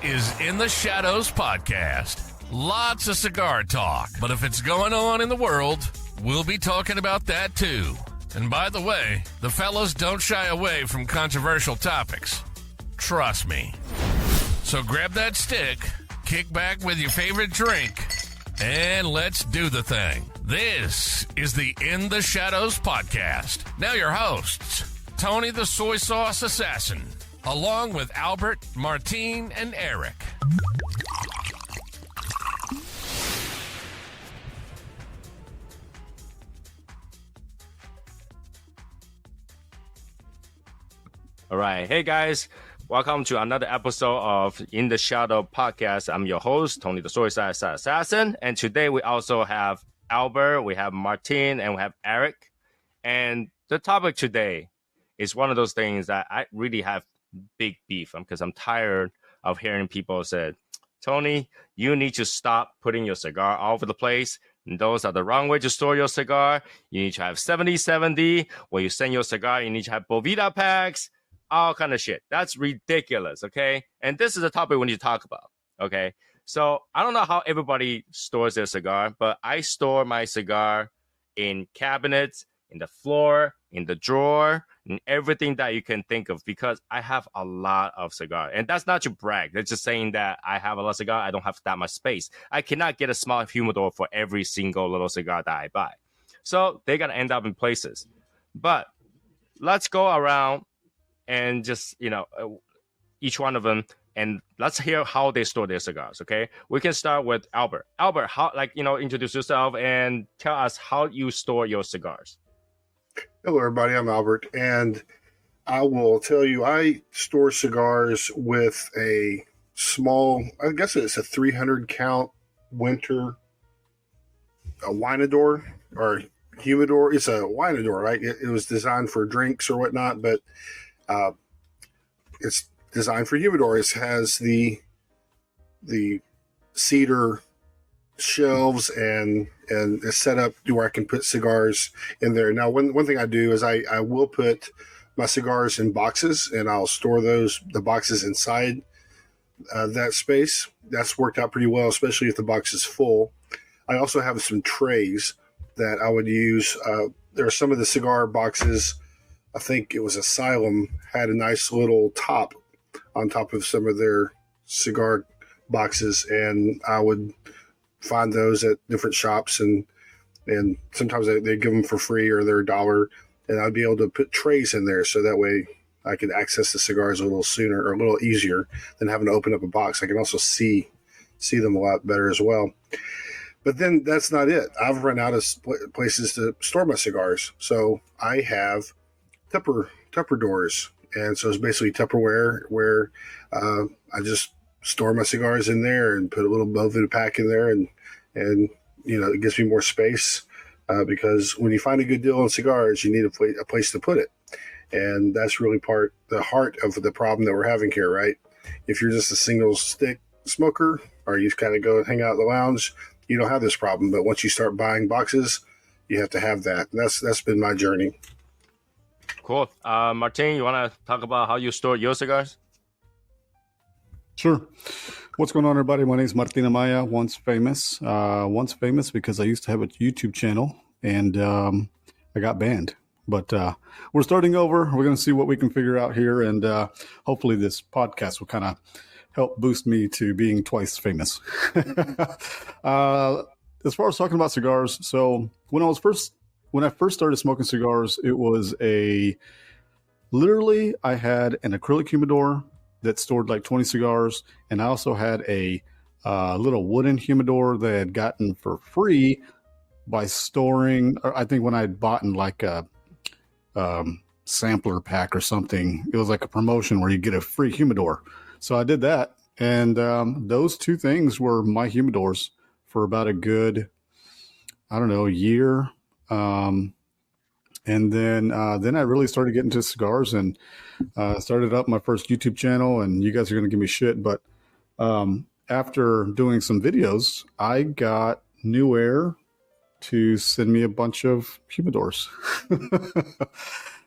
is In the Shadows Podcast. Lots of cigar talk, but if it's going on in the world, we'll be talking about that too. And by the way, the fellows don't shy away from controversial topics. Trust me. So grab that stick, kick back with your favorite drink, and let's do the thing. This is the In the Shadows Podcast. Now your hosts, Tony the Soy Sauce Assassin, along with Albert, Martine, and Eric. All right. Hey, guys. Welcome to another episode of In the Shadow Podcast. I'm your host, Tony the Soy Sauce Assassin. And today we also have Albert, we have Martine, and we have Eric. And the topic today is one of those things that I really have big beef on because I'm tired of hearing people say, Tony, you need to stop putting your cigar all over the place. And those are the wrong way to store your cigar. You need to have 70-70. When you send your cigar, you need to have Bovita packs. All kind of shit. That's ridiculous, okay? And this is a topic we need to talk about, okay? So I don't know how everybody stores their cigar, but I store my cigar in cabinets, in the floor, in the drawer, in everything that you can think of because I have a lot of cigar. And that's not to brag. That's just saying that I have a lot of cigar. I don't have that much space. I cannot get a small humidor for every single little cigar that I buy. So they're going to end up in places. But let's go around and just, each one of them, and let's hear how they store their cigars, okay? We can start with Albert. Albert, introduce yourself and tell us how you store your cigars. Hello, everybody. I'm Albert, and I will tell you, I store cigars with a small, I guess it's a 300-count winter, a winador or humidor. It's a winador, right? It was designed for drinks or whatnot, but it's designed for humidor. It has the cedar shelves and it's set up to where I can put cigars in there. Now, one thing I do is I will put my cigars in boxes and I'll store the boxes inside that space. That's worked out pretty well, especially if the box is full. I also have some trays that I would use. There are some of the cigar boxes, I think it was Asylum, had a nice little top on top of some of their cigar boxes, and I would find those at different shops, and sometimes they give them for free or they're $1, and I'd be able to put trays in there so that way I could access the cigars a little sooner or a little easier than having to open up a box. I can also see them a lot better as well. But then that's not it. I've run out of places to store my cigars, so I have Tupper doors, and so it's basically Tupperware where I just store my cigars in there and put a little Bovita pack in there, and it gives me more space because when you find a good deal on cigars, you need a place to put it, and that's really the heart of the problem that we're having here, right? If you're just a single stick smoker or you kind of go and hang out in the lounge, you don't have this problem, but once you start buying boxes, you have to have that. And that's been my journey. Cool. Martine, you want to talk about how you store your cigars? Sure. What's going on, everybody? My name is Martin Amaya, once famous because I used to have a YouTube channel and I got banned. But we're starting over. We're going to see what we can figure out here. And hopefully this podcast will kind of help boost me to being twice famous. As far as talking about cigars, so when I first started smoking cigars, it was literally I had an acrylic humidor that stored like 20 cigars. And I also had a little wooden humidor that I had gotten for free by storing, I think when I had bought in like a sampler pack or something, it was like a promotion where you get a free humidor. So I did that. And those two things were my humidors for about a good, year. And then I really started getting into cigars and started up my first YouTube channel, and you guys are going to give me shit. But after doing some videos, I got New Air to send me a bunch of humidors.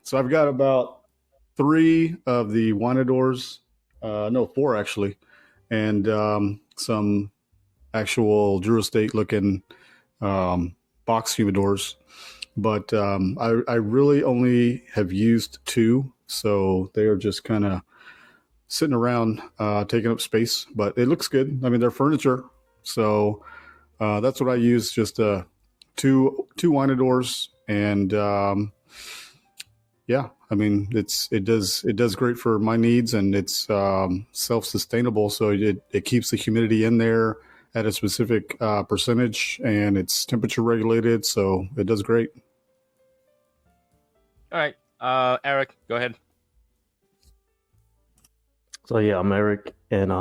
So I've got about 3 of the Winadors, 4 actually. and some actual Durastate looking box humidors. But I really only have used 2, so they are just kind of sitting around taking up space. But it looks good. I mean, they're furniture, so that's what I use. Just 2 winadors, and yeah, I mean it does great for my needs, and it's self-sustainable, so it keeps the humidity in there at a specific percentage, and it's temperature regulated, so it does great. All right, Eric, go ahead. So yeah, I'm Eric, and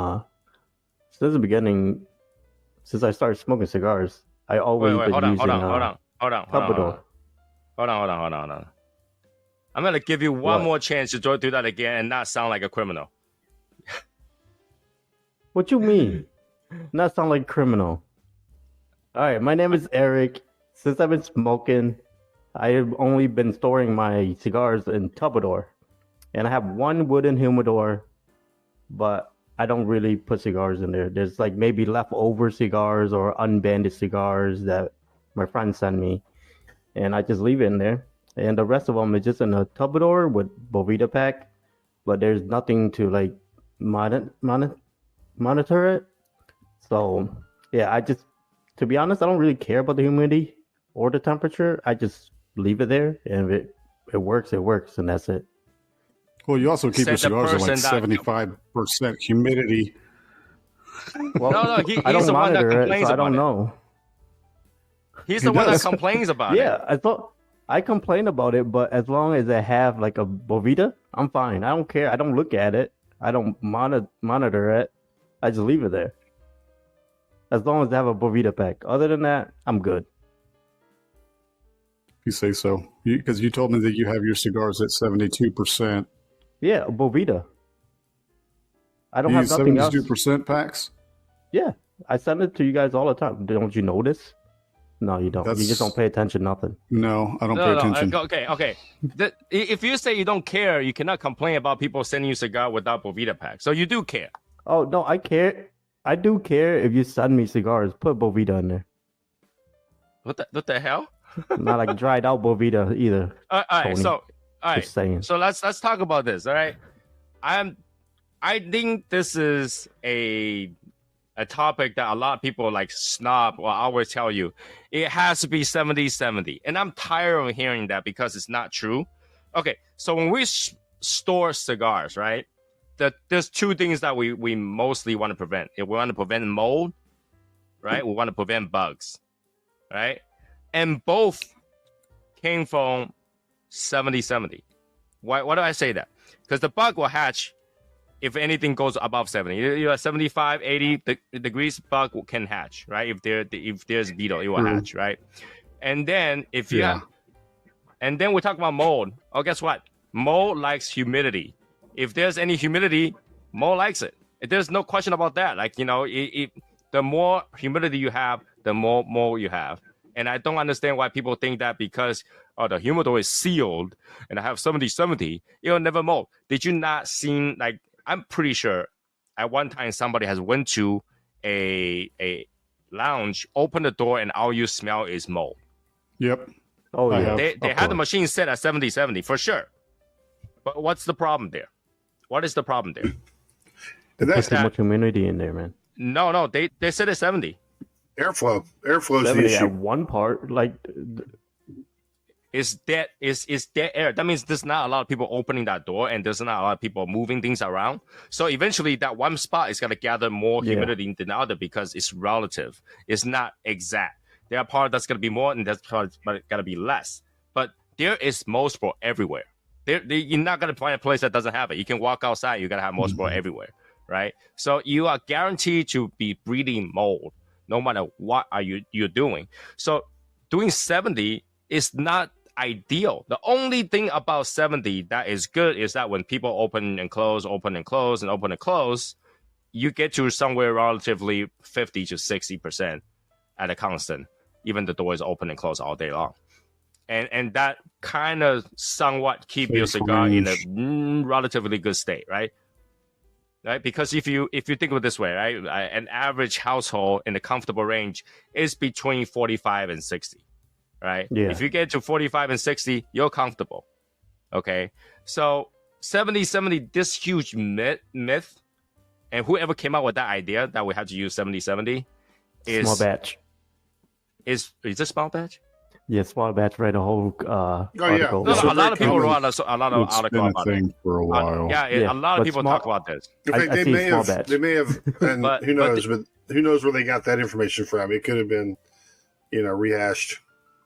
since the beginning, since I started smoking cigars, I always been using hold on. Hold on. I'm gonna give you one more chance to do that again and not sound like a criminal. What you mean? Not sound like a criminal. All right, my name is Eric. Since I've been smoking, I've only been storing my cigars in Tupperware, and I have 1 wooden humidor, but I don't really put cigars in there. There's like maybe leftover cigars or unbanded cigars that my friends send me, and I just leave it in there. And the rest of them is just in a Tupperware with Bovita pack, but there's nothing to like monitor it. So yeah, to be honest, I don't really care about the humidity or the temperature. I just leave it there, and if it works, and that's it. Well, you also keep your cigars at like 75% humidity. Well, no, he's I don't the one that monitor it, complains so I about don't it. know. He's the one that complains about it. Yeah, I complain about it, but as long as I have like a Bovita, I'm fine. I don't care. I don't look at it. I don't monitor it. I just leave it there. As long as I have a Bovita pack. Other than that, I'm good. You say so. Because you told me that you have your cigars at 72%. Yeah, Bovita. I don't You have use nothing else. 72% packs? Yeah, I send it to you guys all the time. Don't you notice? No, you don't. You just don't pay attention, nothing. No, I don't pay attention. Okay. If you say you don't care, you cannot complain about people sending you cigar without Bovita pack. So you do care. Oh, no, I care. I do care if you send me cigars. Put Bovita in there. What the hell? Not like dried out Bovita either. All right, Just saying. So let's talk about this. All right, I think this is a topic that a lot of people like snob. Well, I always tell you, it has to be 70-70, and I'm tired of hearing that because it's not true. Okay, so when we store cigars, right? There's 2 things that we mostly want to prevent. We want to prevent mold, right? We want to prevent bugs, right? And both came from 70-70. Why do I say that? Because the bug will hatch if anything goes above 70. You're at 75, 80 degrees, bug can hatch, right? If there's beetle, it will hatch, right? And then and then we talk about mold. Oh, guess what? Mold likes humidity. If there's any humidity, mold likes it. There's no question about that. Like, the more humidity you have, the more mold you have. And I don't understand why people think that because the humidor is sealed and I have 70-70, it'll never mold. Did you not see, like, I'm pretty sure at one time somebody has went to a lounge, opened the door, and all you smell is mold. Yep. Oh, yeah. They had the machine set at 70-70 for sure. But what's the problem there? What is the problem there? There's too much humidity in there, man. No, they set it 70. Airflow is the 70 issue. at one part, like It's dead air. That means there's not a lot of people opening that door, and there's not a lot of people moving things around. So eventually, that one spot is gonna gather more humidity than the other because it's relative. It's not exact. There are parts that's gonna be more, and there's parts that's gonna be less. But there is mold spore everywhere. You're not gonna find a place that doesn't have it. You can walk outside, you're gonna have mold spore everywhere, right? So you are guaranteed to be breeding mold, no matter what you're doing. So doing 70 is not ideal. The only thing about 70 that is good is that when people open and close, you get to somewhere relatively 50 to 60% at a constant, even the door is open and closed all day long. And that kind of somewhat keep your cigar in a relatively good state, right? right? Because if you think of it this way, right, an average household in the comfortable range is between 45 and 60, right? Yeah. If you get to 45 and 60, you're comfortable. Okay, so 70/70, this huge myth, and whoever came up with that idea that we had to use 70/70 is Small batch. Is it small batch? Yeah, small batch. Read a whole article. No, It's a very lot of people common. wrote a lot of It's been articles a about it. thing for a while. Yeah, A lot of but people small- talk about this. In fact, I they see may small have, batch. they may have, and But- who knows? But who knows where they got that information from? It could have been, rehashed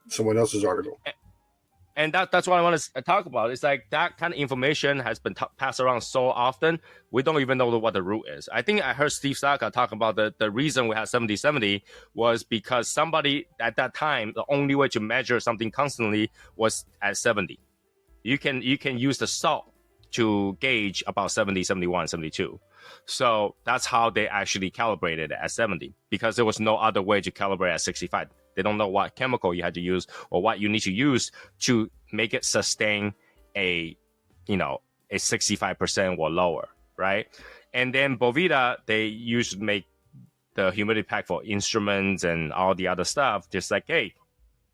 someone else's article. And that's what I want to talk about. It's like that kind of information has been passed around so often, we don't even know what the root is. I think I heard Steve Saka talk about the reason we had 70/70 was because somebody at that time, the only way to measure something constantly was at 70. You can use the salt to gauge about 70, 71, 72. So that's how they actually calibrated it at 70, because there was no other way to calibrate at 65. They don't know what chemical you had to use or what you need to use to make it sustain a 65% or lower, right? And then Boveda, they used to make the humidity pack for instruments and all the other stuff. Just like, hey,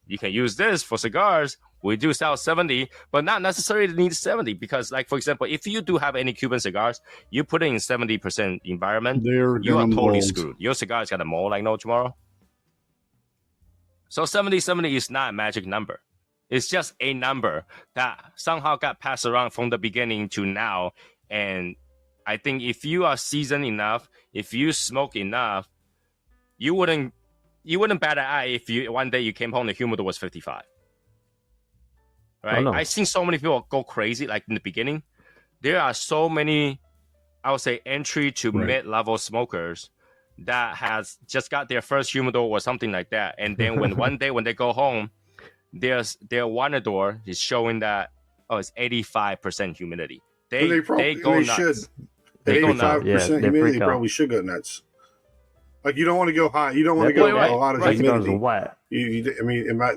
you can use this for cigars. We do sell 70, but not necessarily need 70, because, like, for example, if you do have any Cuban cigars, you put it in 70% environment, They're you are gonna totally mold. screwed. Your cigar is gonna mold like no tomorrow. So 70/70 is not a magic number. It's just a number that somehow got passed around from the beginning to now. And I think if you are seasoned enough, if you smoke enough, you wouldn't bat an eye if one day you came home, the humidor was 55. Right? Oh, no. I've seen so many people go crazy, like in the beginning. There are so many, I would say, entry to Right. mid-level smokers that has just got their first humidor or something like that. And then when one day when they go home, their wanador is showing that, it's 85% humidity. They go nuts. Should. They At go nuts. 85% Yeah, they humidity, freak they out. probably should go nuts. Like, you don't want to go high. You don't want to go Right, a lot of right. Cigars humidity. are wet.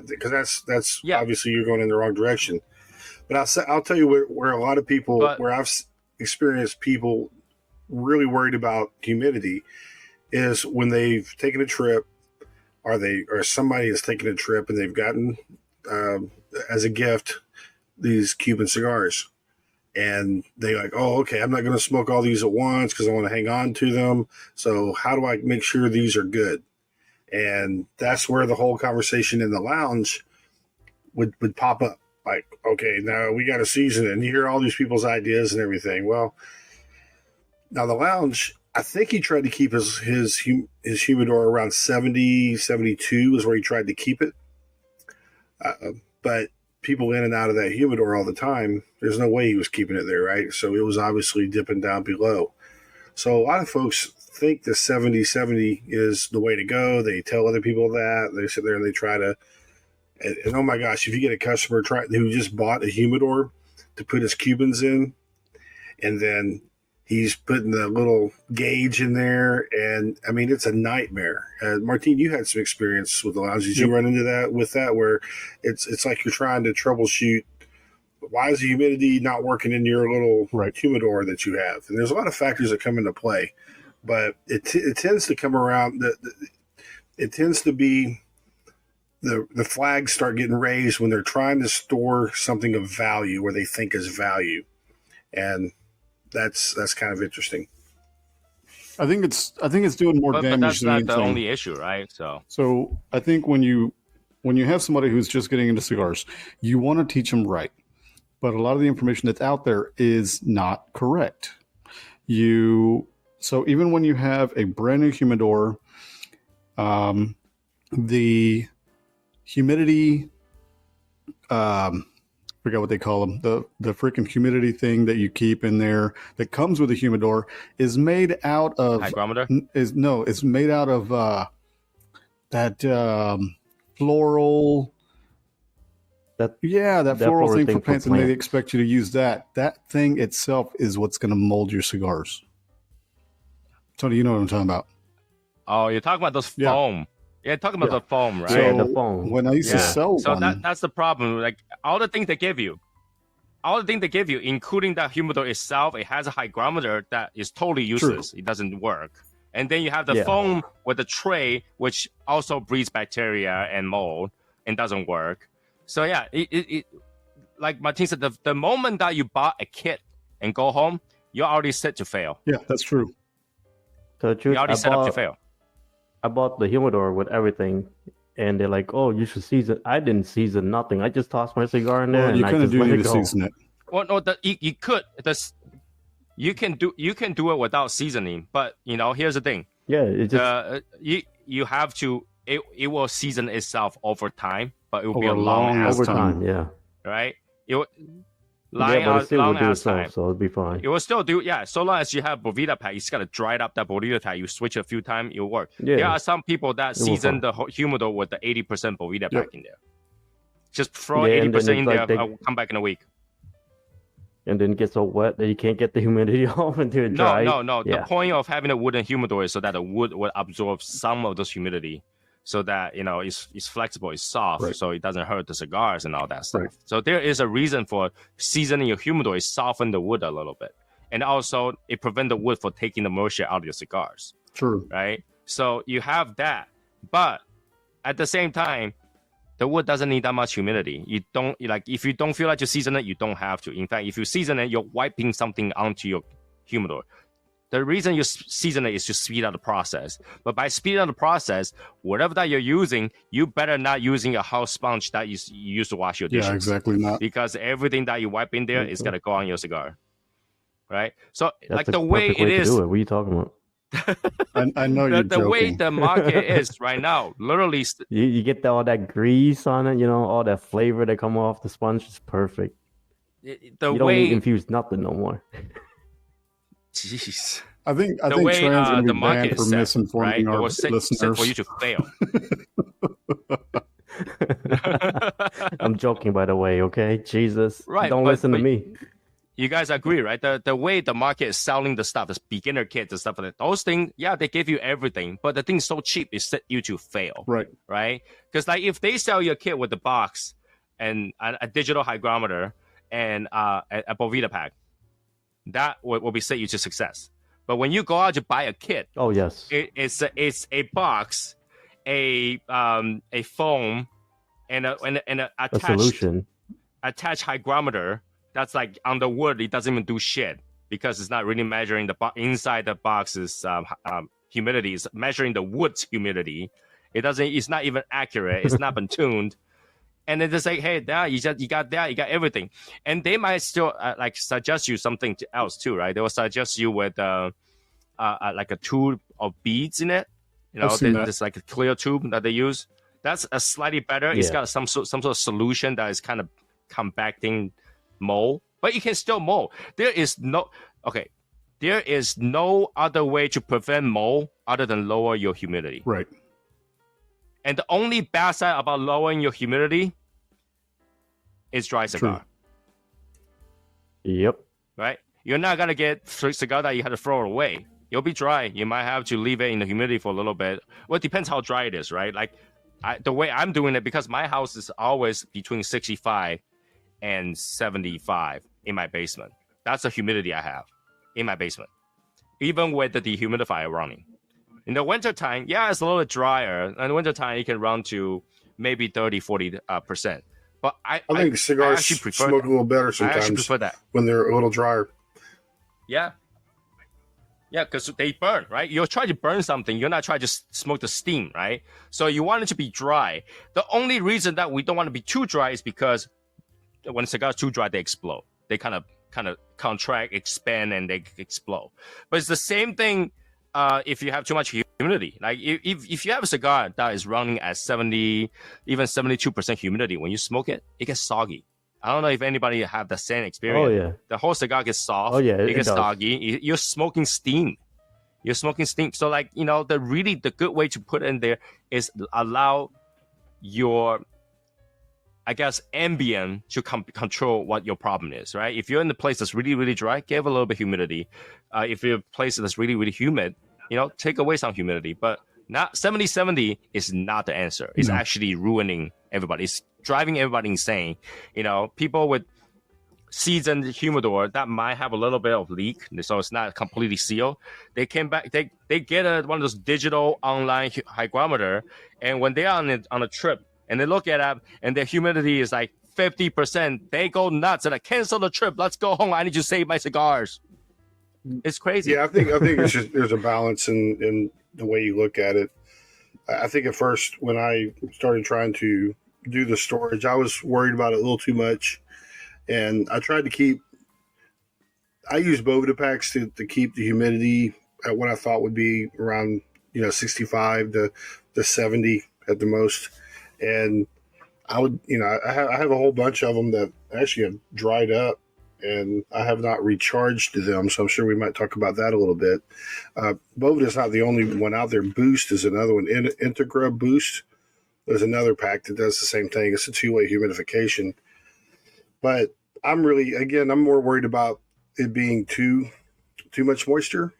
Because that's Yeah. obviously you're going in the wrong direction. But I'll tell you where a lot of people, where I've experienced people really worried about humidity, is when they've taken a trip, or somebody has taken a trip and they've gotten as a gift these Cuban cigars, and they're like, oh, okay, I'm not going to smoke all these at once because I want to hang on to them. So how do I make sure these are good? And that's where the whole conversation in the lounge would pop up. Like, okay, now we got a season, and you hear all these people's ideas and everything. Well, now the lounge, I think he tried to keep his humidor around 70, 72 is where he tried to keep it. But people in and out of that humidor all the time, there's no way he was keeping it there, right? So it was obviously dipping down below. So a lot of folks think the 70/70 is the way to go. They tell other people that. They sit there and they try to, and oh my gosh, if you get a customer who just bought a humidor to put his Cubans in, and then he's putting the little gauge in there, and I mean, it's a nightmare. Martin, you had some experience with the lounges. You run into that where it's like you're trying to troubleshoot. Why is the humidity not working in your little humidor that you have? And there's a lot of factors that come into play, but it tends to come around. It tends to be the flags start getting raised when they're trying to store something of value where they think is value, and that's kind of interesting. I think it's doing more damage but that's than not anything. the only issue, right? So I think when you have somebody who's just getting into cigars, you want to teach them right, but a lot of the information that's out there is not correct. So even when you have a brand new humidor, the humidity, forgot what they call them, the freaking humidity thing that you keep in there that comes with a humidor is made out of Hygrometer? It's made out of that floral. That floral thing for plants, and they expect you to use that. That thing itself is what's going to mold your cigars. Tony, you know what I'm talking about. Oh, you're talking about those foam. Yeah, talking about the foam, right? So the foam. when I used to sell so one, that's the problem. Like all the things they give you, all the things they give you, including that humidor itself, it has a hygrometer that is totally useless. It doesn't work. And then you have the foam with the tray, which also breeds bacteria and mold and doesn't work. So yeah, it like Martin said, the moment that you bought a kit and go home, you're already set to fail. Yeah, that's true. So the truth, You're already set up to fail. I bought the humidor with everything, and they're like, "Oh, you should season." I didn't season nothing. I just tossed my cigar in there, Well, and you I couldn't just let do it to go. season it. Well, no, you could. You can do it without seasoning, but here's the thing. Yeah, it just You have to. It will season itself over time, but it will be a Over long ass over time, time. Yeah, right? It will, yeah, but it still long will do ass time. itself, so it'll be fine. It will still do, yeah. So long as you have Bovita pack, you just gotta dry it up that Bovita pack. You switch it a few times, it'll work. Yeah. There are some people that will season fine. the humidor with the 80% Bovita Yep. pack in there. Just throw Yeah, and then 80% in it's like there. they- I'll come back in a week. And then it gets so wet that you can't get the humidity off until it dries. No. Yeah. The point of having a wooden humidor is so that the wood will absorb some of this humidity, so that it's flexible, it's soft, Right. so it doesn't hurt the cigars and all that stuff. Right. So there is a reason for seasoning your humidor is soften the wood a little bit, and also it prevent the wood from taking the moisture out of your cigars, True. right? So you have that, but at the same time, the wood doesn't need that much humidity. You don't if you don't feel like to season it, you don't have to. In fact, if you season it, you're wiping something onto your humidor. The reason you season it is to speed up the process. But by speeding up the process, whatever that you're using, you better not using a house sponge that you use to wash your dishes. Yeah, exactly. Not. Because everything that you wipe in there is gonna go on your cigar, right? So That's like the the way perfect it way to is, do it. What are you talking about? I know you're the way joking. the market is right now, literally, You get all that grease on it, all that flavor that come off the sponge is perfect. the You don't need way. infused nothing no more. Jeez. I think The way Tran's going the to be market banned for is set, misinforming right? It our was set listeners. for you to fail. I'm joking, by the way. Okay, Jesus, Right, don't but- listen to but- me. You guys agree, right? The way the market is selling the stuff, the beginner kits and stuff like that, those things, yeah, they give you everything, but the thing's so cheap, it set you to fail, Right. right? Because like if they sell you a kit with the box and a digital hygrometer and a Bovita pack, that will be set you to success. But when you go out to buy a kit, Oh yes, it's a box, a foam, and a a solution. attached hygrometer that's like on the wood. It doesn't even do shit because it's not really measuring the inside the box's humidity. It's measuring the wood's humidity. It's not even accurate. It's not been tuned. And then they say, hey, you got that, you got everything. And they might still suggest you something else too, right? They will suggest you with like a tube of beads in it. I've seen that. There's like a clear tube that they use. That's a slightly better. It's Yeah. got some sort of solution that is kind of compacting mold, but you can still mold. There is no other way to prevent mold other than lower your humidity. Right. And the only bad side about lowering your humidity is dry cigar, Yep. right? You're not gonna get cigar that you have to throw away. You'll be dry. You might have to leave it in the humidity for a little bit. Well, it depends how dry it is, right? Like the way I'm doing it, because my house is always between 65 and 75 in my basement. That's the humidity I have in my basement, even with the dehumidifier running. In the wintertime, yeah, it's a little bit drier. In the wintertime, it can run to maybe 30-40%. But I think cigars actually prefer smoke that. a little better I actually sometimes prefer that. when they're a little drier. Yeah. Yeah, because they burn, right? You're trying to burn something. You're not trying to smoke the steam, right? So you want it to be dry. The only reason that we don't want to be too dry is because when cigars too dry, they explode. They kind of contract, expand, and they explode. But it's the same thing if you have too much humidity. Like if you have a cigar that is running at 70, even 72% humidity, when you smoke it, it gets soggy. I don't know if anybody have the same experience. Oh yeah. The whole cigar gets soft. Oh, yeah, it it gets does. soggy. You're smoking steam. So like the good way to put in there is allow your, I guess, ambient to control what your problem is, right? If you're in a place that's really, really dry, give a little bit humidity. If you're in a place that's really, really humid, take away some humidity. But not 70-70 is not the answer. It's actually ruining everybody. It's driving everybody insane. People with seasoned humidor that might have a little bit of leak, so it's not completely sealed. They came back. They get one of those digital online hygrometer, and when they're on a trip and they look at it and their humidity is like 50%, they go nuts and like, cancel the trip. Let's go home. I need to save my cigars. It's crazy. Yeah, I think it's just there's a balance in the way you look at it. I think at first when I started trying to do the storage, I was worried about it a little too much. And I tried to keep, I used Bovida packs to keep the humidity at what I thought would be around, 65 to 70 at the most. And I would, I have a whole bunch of them that actually have dried up and I have not recharged them. So I'm sure we might talk about that a little bit. Bovida is not the only one out there. Boost is another one. Integra Boost. There's another pack that does the same thing. It's a two-way humidification. But I'm more worried about it being too much moisture,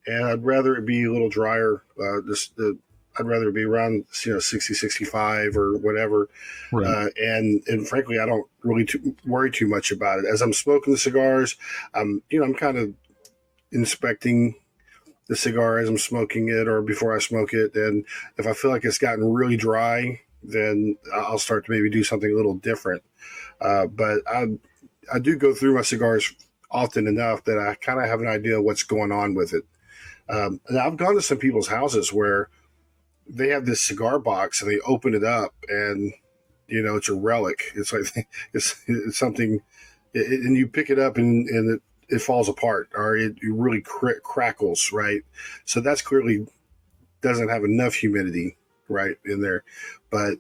and I'd rather it be a little drier. I'd rather it be around 60, 65 or whatever. Right. And frankly, I don't really worry too much about it. As I'm smoking the cigars, I'm kind of inspecting the cigar as I'm smoking it or before I smoke it. And if I feel like it's gotten really dry, then I'll start to maybe do something a little different. But I do go through my cigars often enough that I kind of have an idea of what's going on with it. And I've gone to some people's houses where they have this cigar box and they open it up and, it's a relic. It's like, it's something, and you pick it up and it falls apart or it really crackles, right? So that's clearly doesn't have enough humidity, right, in there. But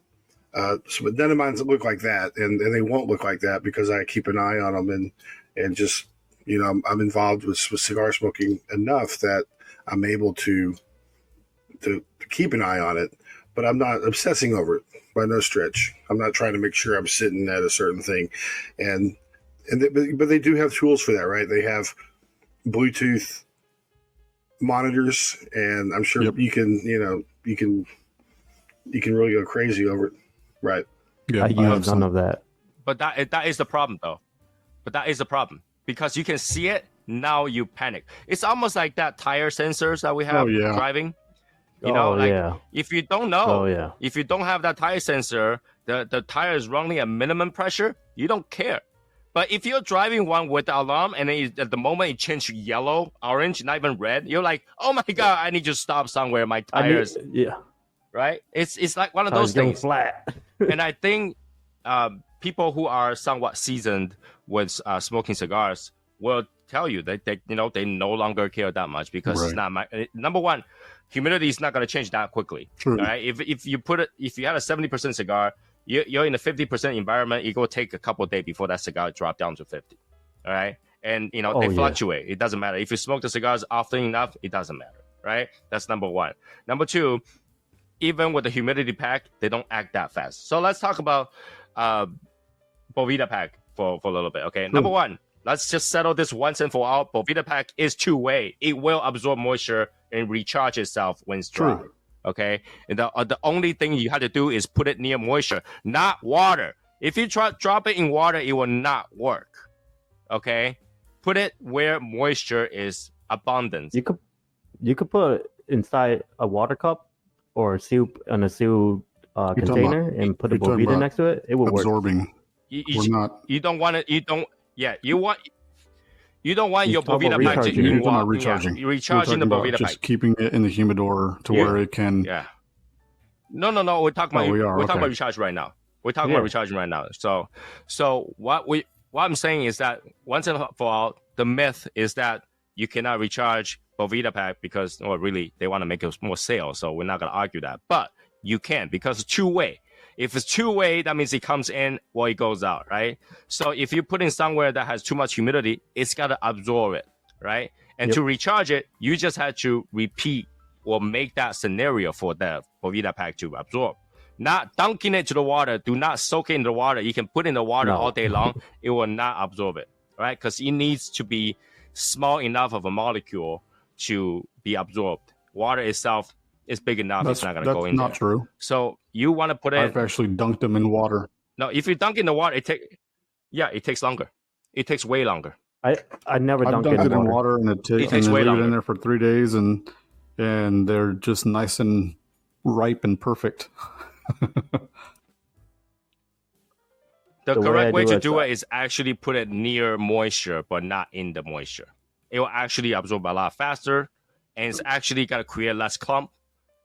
but none of mine look like that, and they won't look like that because I keep an eye on them and just I'm involved with cigar smoking enough that I'm able to keep an eye on it, but I'm not obsessing over it by no stretch. I'm not trying to make sure I'm sitting at a certain thing, but they do have tools for that, right? They have Bluetooth monitors, and I'm sure you can really go crazy over it. Right. Yeah, I use none of that. But that is the problem, though. Because you can see it, now you panic. It's almost like that tire sensors that we have driving. If you don't know, if you don't have that tire sensor, the tire is running at minimum pressure, you don't care. But if you're driving one with the alarm and then at the moment it changes yellow, orange, not even red, you're like, oh my God, I need to stop somewhere. My tires. Right? It's like one of those things. Flat. And I think people who are somewhat seasoned with smoking cigars will tell you that they no longer care that much because it's not number one, humidity is not going to change that quickly. True. All right? If you had a 70% cigar, you're in a 50% environment, it will take a couple of days before that cigar drop down to 50. All right? And they fluctuate. It doesn't matter. If you smoke the cigars often enough, it doesn't matter. Right? That's number one. Number two, even with the humidity pack, they don't act that fast. So let's talk about Bovida pack for a little bit. Okay, number one, let's just settle this once and for all. Bovida pack is two-way. It will absorb moisture and recharge itself when it's dry. True. Okay, and the only thing you have to do is put it near moisture, not water. If you drop it in water, it will not work. Okay, put it where moisture is abundant. You could put it inside a water cup or a sealed container and put a Bovida next to it. It will absorbing. work. You don't want it. You don't want your Bovida pack to You're not recharging. You're recharging the Bovida pack. Just keeping it in the humidor to where it can. Yeah. No. We're talking about recharge right now. We're talking about recharging right now. So what I'm saying is that once and for all, the myth is that you cannot recharge Bovida pack because, really, they want to make it more sales. So we're not going to argue that. But you can because it's two-way. If it's two-way, that means it comes in or it goes out, right? So if you put in somewhere that has too much humidity, it's got to absorb it, right? And to recharge it, you just have to repeat or make that scenario for the Bovida pack to absorb. Not dunking it to the water. Do not soak it in the water. You can put in the water all day long. It will not absorb it, right? Because it needs to be small enough of a molecule to be absorbed. Water itself is big enough. It's not going to go in there. That's not true. So you want to put it. I've actually dunked them in water. No, if you dunk in the water, it takes longer. It takes way longer. I never I've dunked dunked it in water. water and It and takes then way leave it longer. in there for 3 days, and they're just nice and ripe and perfect. The The way I correct way do to it, do it is actually put it near moisture, but not in the moisture. It will actually absorb a lot faster, and it's actually got to create less clump.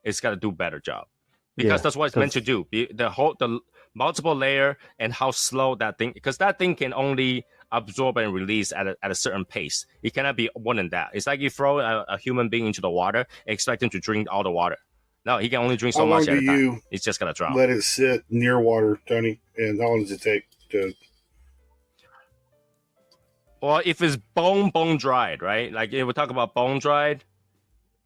It's got to do a better job because Yeah, that's what it's meant to do. The multiple layer and how slow that thing, because that thing can only absorb and release at a certain pace. It cannot be more than that. It's like you throw a human being into the water, expect him to drink all the water. No, he can only drink so How long much at do a time. you It's just gonna drop. let it sit near water, Tony? And how long does it take to? Or if it's bone dried, right? Like if we talk about bone dried,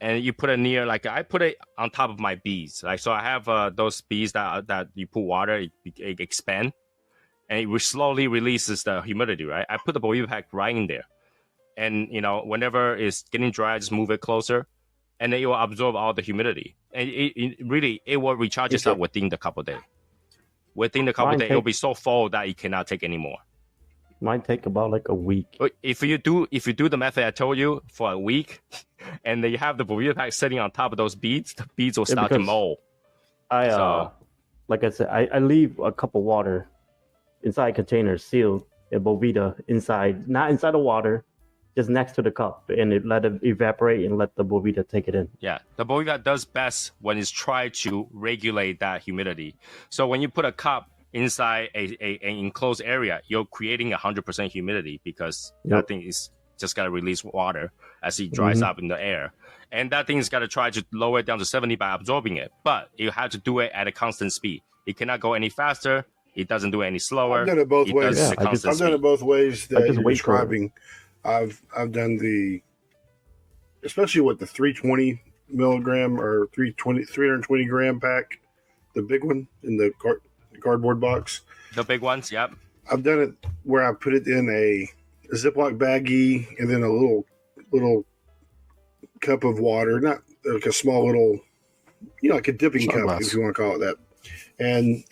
and you put it near, like I put it on top of my bees. Like so, I have those bees that you put water, it expand, and it slowly releases the humidity, right? I put the bovie pack right in there, and whenever it's getting dry, I just move it closer, and then it will absorb all the humidity, and it will recharge itself within the couple days. Within the couple days, it will be so full that it cannot take anymore. Mine take about like a week. But if you do the method I told you for a week, and then you have the bovie pack sitting on top of those beads, the beads will start to mold. Like I said, I leave a cup of water inside containers sealed in Bovita inside, not inside the water, just next to the cup, and it let it evaporate and let the Bovita take it in. Yeah, the bovie does best when it's trying to regulate that humidity. So when you put a cup inside an enclosed area, you're creating 100% humidity because that thing is just got to release water as it dries up in the air. And that thing's got to try to lower it down to 70 by absorbing it. But you have to do it at a constant speed. It cannot go any faster. It doesn't do it any slower. I've done it both ways. I've done it both ways that you're describing. I've done especially with the 320 milligram or 320 gram pack, the big one in the cardboard box. The big ones, yep. I've done it where I put it in a Ziploc baggie and then a little cup of water, not like a small little, like a dipping cup, if you want to call it that. And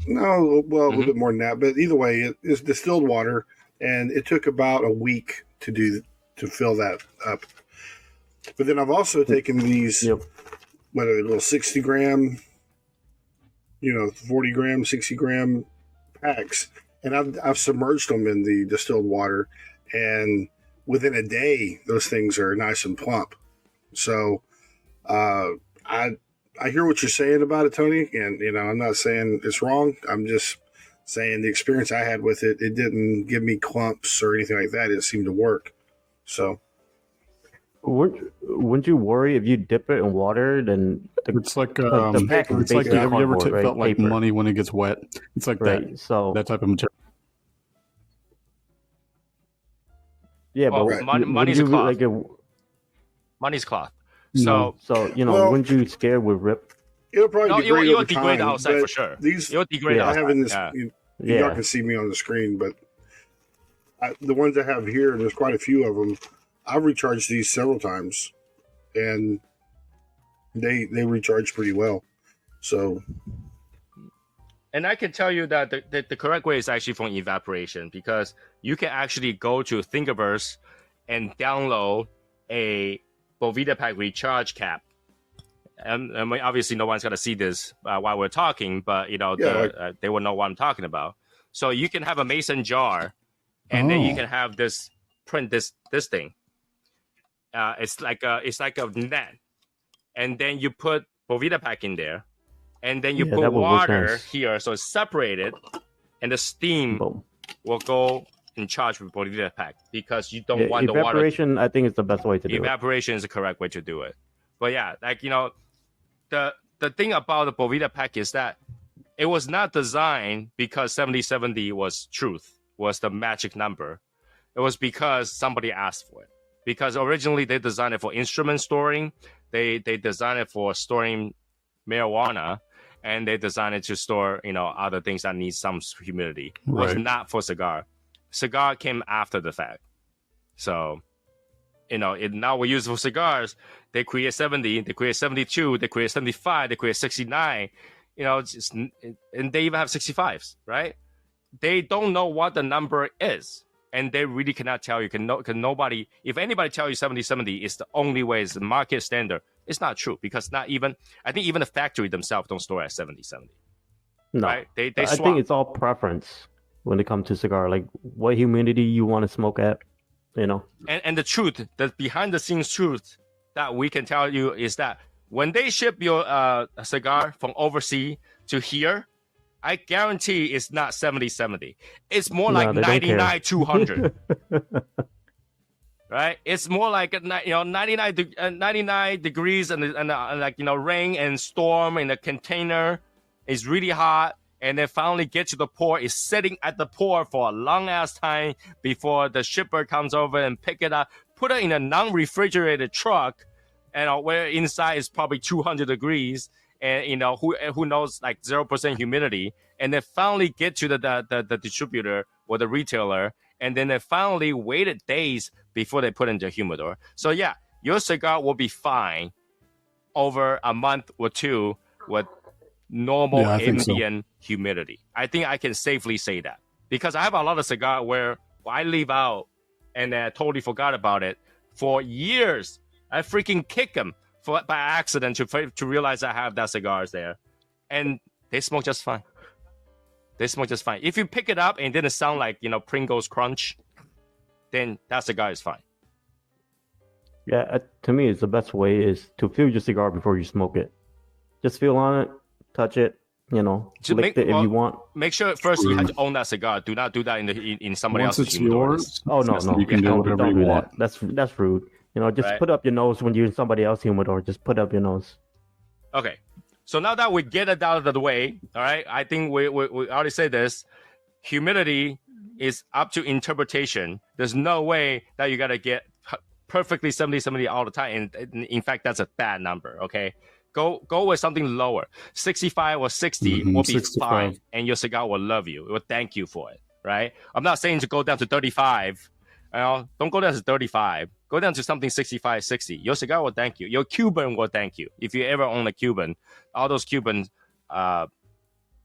no, well, a little bit more than that, but either way, it's distilled water, and it took about a week to fill that up. But then I've also taken these, what are they, little 60 gram, 40 gram, 60 gram packs, and I've submerged them in the distilled water, and within a day, those things are nice and plump. So, I hear what you're saying about it, Tony, and I'm not saying it's wrong. I'm just saying the experience I had with it, it didn't give me clumps or anything like that. It seemed to work. So, wouldn't you worry if you dip it in water? Then it's like the pack is it's like, have you ever cardboard, felt like paper. money when it gets wet? It's like that. So that type of material. Yeah, well, but money's a cloth. Money's cloth. So wouldn't you scare with rip? It'll probably degrade you'll over degrade time, outside for sure. You'll degrade outside. I have in this. Y'all can see me on the screen, but the ones I have here, and there's quite a few of them. I've recharged these several times, and they recharge pretty well. So, and I can tell you that the correct way is actually from evaporation, because you can actually go to Thingiverse and download a Bovita Pack recharge cap. And obviously no one's gonna see this while we're talking, but they will know what I'm talking about. So you can have a mason jar, and then you can have this thing. It's like a net, and then you put Bovita Pack in there, and then you put water here, so it's separated, and the steam will go in charge with Bovita Pack, because you don't want the water. Evaporation, I think, is the best way to do it. Evaporation is the correct way to do it. But yeah, the thing about the Bovita Pack is that it was not designed because 70/70 was the magic number. It was because somebody asked for it. Because originally they designed it for instrument storing, they designed it for storing marijuana, and they designed it to store other things that need some humidity. It was not for cigar. Cigar came after the fact. So, now we use it for cigars. They create 70, they create 72, they create 75, they create 69, and they even have 65s, right? They don't know what the number is. and they really cannot tell you. Can nobody, if anybody tell you 70/70 is the only way, is the market standard, it's not true, because I think even the factory themselves don't store at 70/70. No, right? They I swap. think it's all preference when it comes to cigar, like what humidity you want to smoke at, you know. And the truth, the behind the scenes truth that we can tell you is that when they ship your cigar from overseas to here, I guarantee it's not 70/70. It's more like 99/200. Right? It's more like 99 degrees and like rain and storm in the container. It's really hot, and then finally get to the port. It's sitting at the port for a long ass time before the shipper comes over and pick it up, put it in a non-refrigerated truck, and where inside is probably 200 degrees, and who knows, like 0% humidity, and then finally get to the distributor or the retailer, and then they finally waited days before they put in the humidor. So yeah, your cigar will be fine over a month or two with normal ambient humidity. I think I can safely say that, because I have a lot of cigar where I leave out and I totally forgot about it for years. I freaking kick them by accident to realize I have that cigars there, and they smoke just fine. If you pick it up and it didn't sound like Pringles crunch, then that cigar is fine. Yeah, to me, it's the best way is to feel your cigar before you smoke it. Just feel on it, touch it, lick it if you want. Make sure first you have to own that cigar. Do not do that in somebody Once else's it's humidor. yours, Oh no, you can do whatever you want. That's rude. Just Right. put up your nose when you're in somebody else's humidor. Just put up your nose. Okay, so now that we get it out of the way, all right, I think we already said this. Humidity is up to interpretation. There's no way that you gotta get perfectly 70/70 all the time. And in fact, that's a bad number. Okay, go with something lower. 65 or 60 will be 65. fine, and your cigar will love you. It will thank you for it. Right? I'm not saying to go down to 35. Don't go down to 35. Go down to something 65, 60. Your cigar will thank you. Your Cuban will thank you. If you ever own a Cuban, all those Cuban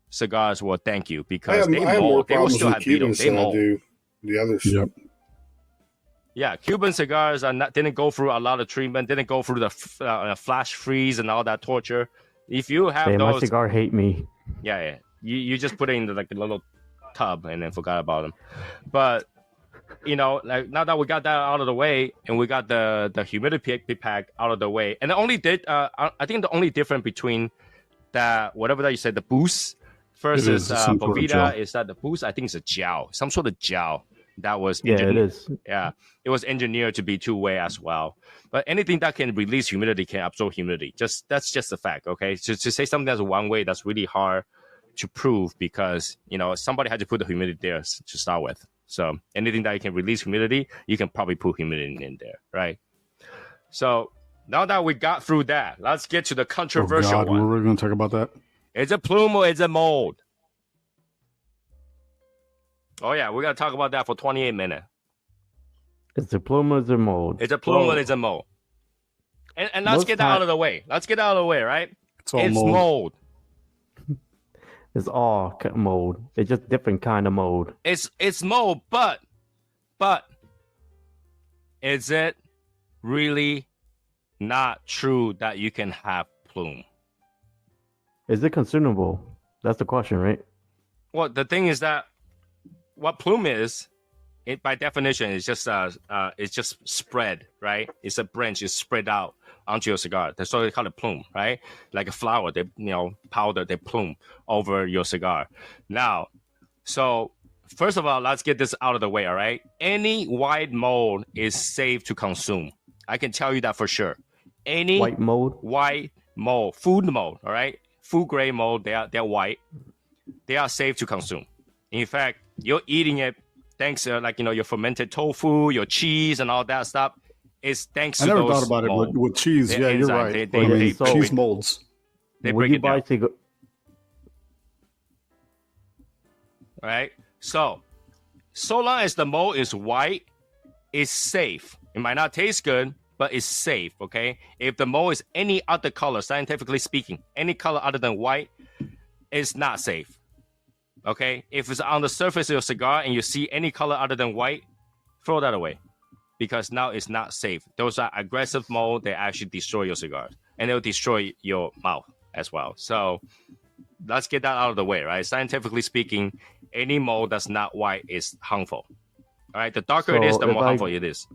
cigars will thank you, because I have more they will problems still with have beetle. Cubans They than I mold. do the others. Yep. Yeah, Cuban cigars didn't go through a lot of treatment, didn't go through the flash freeze and all that torture. If you have Hey, my those, cigar hate me. yeah, you just put it in the little tub and then forgot about them. But like now that we got that out of the way, and we got the humidity pack out of the way, and I think the only difference between that, whatever that you said, the boost versus some sort of Bovita, gel. is that the boost, I think it's a gel, some sort of gel that was Yeah, it is. Yeah, it was engineered to be two-way as well. But anything that can release humidity can absorb humidity. That's just a fact, okay? To say something that's one way, that's really hard to prove, because somebody had to put the humidity there to start with. So anything that you can release humidity, you can probably put humidity in there, right? So now that we got through that, let's get to the controversial Oh God, one. we're going to talk about that. Is it plume or is it mold? Oh yeah, we're gonna talk about that for 28 minutes. It's a plume or it's a mold. It's a plume or it's a mold. And let's Most get that out of the way. Right? It's all It's mold. mold. It's all mold. It's just different kind of mold. It's mold, but is it really not true that you can have plume? Is it consumable? That's the question, right? Well, the thing is that what plume is, it by definition is just spread, right? It's a branch, it's spread out onto your cigar. That's why they call it plume, right? Like a flower, they powder, they plume over your cigar. Now, so first of all, let's get this out of the way, all right? Any white mold is safe to consume. I can tell you that for sure. Any White mold. white mold, food mold, all right? Food grade mold, they're white. They are safe to consume. In fact, you're eating it thanks to your fermented tofu, your cheese, and all that stuff. It's thanks I to never those thought about mold. it with cheese. The Yeah, you're enzyme, right. they- I mean, they- cheese molds. They Will break you it buy down, cigar? right? So long as the mold is white, it's safe. It might not taste good, but it's safe, okay? If the mold is any other color, scientifically speaking, any color other than white, it's not safe, okay? If it's on the surface of your cigar and you see any color other than white, throw that away, because now it's not safe. Those are aggressive mold. They actually destroy your cigars, and they'll destroy your mouth as well. So let's get that out of the way, right? Scientifically speaking, any mold that's not white is harmful. All right, the darker it is, the more harmful it is.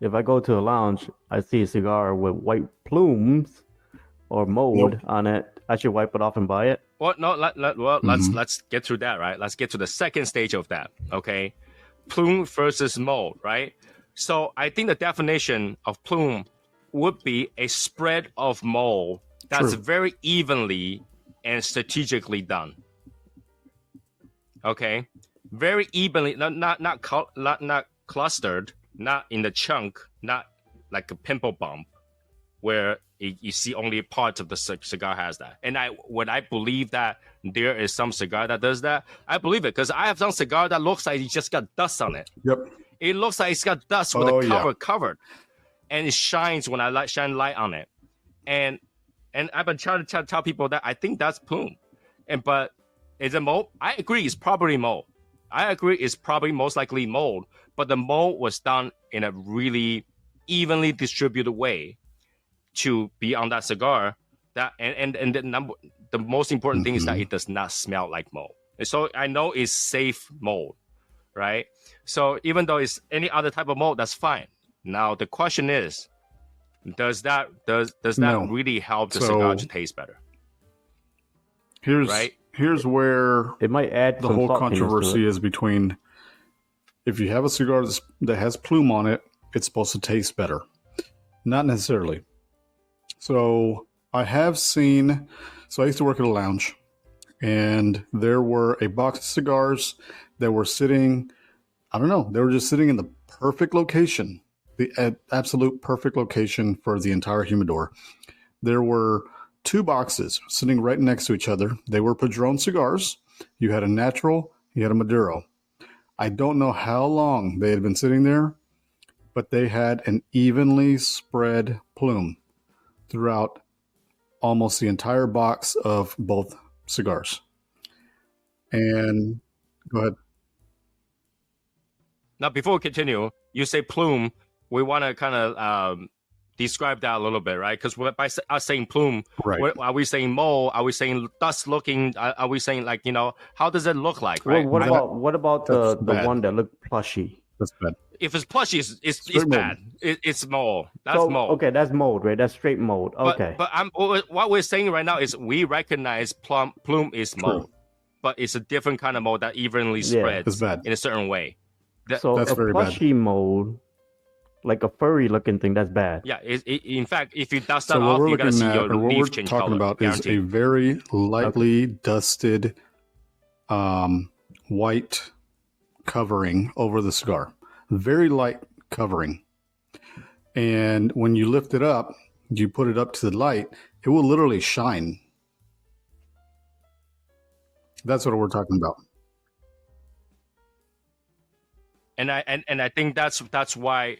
If I go to a lounge, I see a cigar with white plumes or mold on it, I should wipe it off and buy it. Well, no, let's get through that, right? Let's get to the second stage of that, okay? Plume versus mold, right? So I think the definition of plume would be a spread of mold that's very evenly and strategically done. Okay, very evenly, not clustered, not in the chunk, not like a pimple bump where you see only parts of the cigar has that. And I believe that there is some cigar that does that. I believe it because I have some cigar that looks like it just got dust on it. Yep. It looks like it's got dust with the cover covered, and it shines when I shine light on it. And I've been trying to tell people that I think that's plume. But is it mold? I agree, it's probably mold. I agree, it's probably most likely mold. But the mold was done in a really evenly distributed way to be on that cigar. That and the most important thing is that it does not smell like mold. And so I know it's safe mold, right? So even though it's any other type of mold, that's fine. Now the question is, does that really help the cigar to taste better? Here's where it might add the whole controversy is between. If you have a cigar that has plume on it, it's supposed to taste better. Not necessarily. So I have seen. So I used to work at a lounge, and there were a box of cigars that were sitting. I don't know. They were just sitting in the perfect location, the absolute perfect location for the entire humidor. There were 2 boxes sitting right next to each other. They were Padron cigars. You had a natural, you had a Maduro. I don't know how long they had been sitting there, but they had an evenly spread plume throughout almost the entire box of both cigars. And go ahead. Now, before we continue, you say plume. We want to kind of describe that a little bit, right? Because by us saying plume, are we saying mold? Are we saying dust looking? Are we saying like, how does it look like, right? Well, what about the one that looked plushy? That's bad. If it's plushy, it's bad. It's mold. That's mold. Okay, that's mold, right? That's straight mold. Okay. But what we're saying right now is we recognize plume is mold, but it's a different kind of mold that evenly spreads in a certain way. So that's very plushy bad. Mold, like a furry looking thing, that's bad. Yeah, in fact, if you dust that off, you're going to see your leaf change color. What we're talking about is a very lightly dusted white covering over the cigar. Very light covering. And when you lift it up, you put it up to the light, it will literally shine. That's what we're talking about. And I think that's why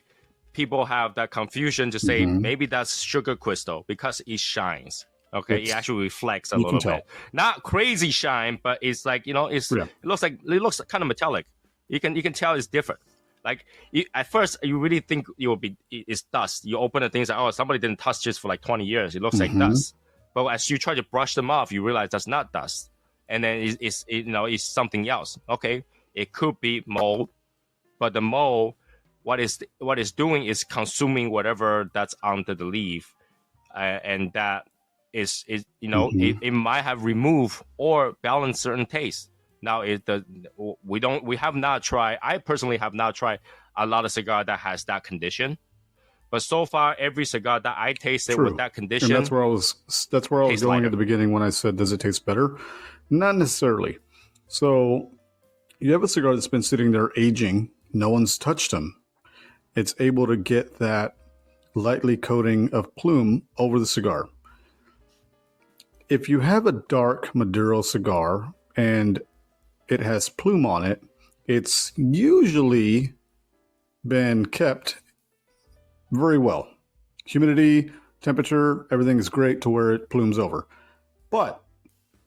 people have that confusion to say maybe that's sugar crystal because it shines. Okay, it actually reflects a little bit. Not crazy shine, but it's like it looks kind of metallic. You can tell it's different. Like at first, you really think it's dust. You open the things like, somebody didn't touch this for like 20 years. It looks like dust. But as you try to brush them off, you realize that's not dust, and then it's something else. Okay, it could be mold. But the mold, what it's doing is consuming whatever that's under the leaf, and that is it might have removed or balanced certain tastes. Now we have not tried. I personally have not tried a lot of cigar that has that condition, but so far every cigar that I tasted with that condition, and that's where I was going at the beginning when I said, does it taste better? Not necessarily. So you have a cigar that's been sitting there aging. No one's touched them. It's able to get that lightly coating of plume over the cigar. If you have a dark Maduro cigar and it has plume on it, it's usually been kept very well. Humidity, temperature, everything is great to where it plumes over. But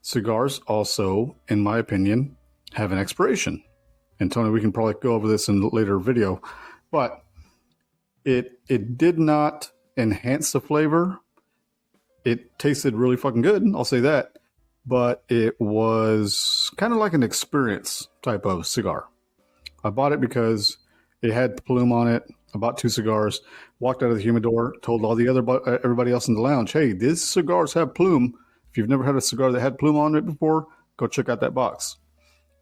cigars also, in my opinion, have an expiration. And Tony, we can probably go over this in a later video, but it did not enhance the flavor. It tasted really fucking good, I'll say that. But it was kind of like an experience type of cigar. I bought it because it had Plume on it. I bought 2 cigars, walked out of the humidor, told everybody else in the lounge, hey, these cigars have Plume. If you've never had a cigar that had Plume on it before, go check out that box.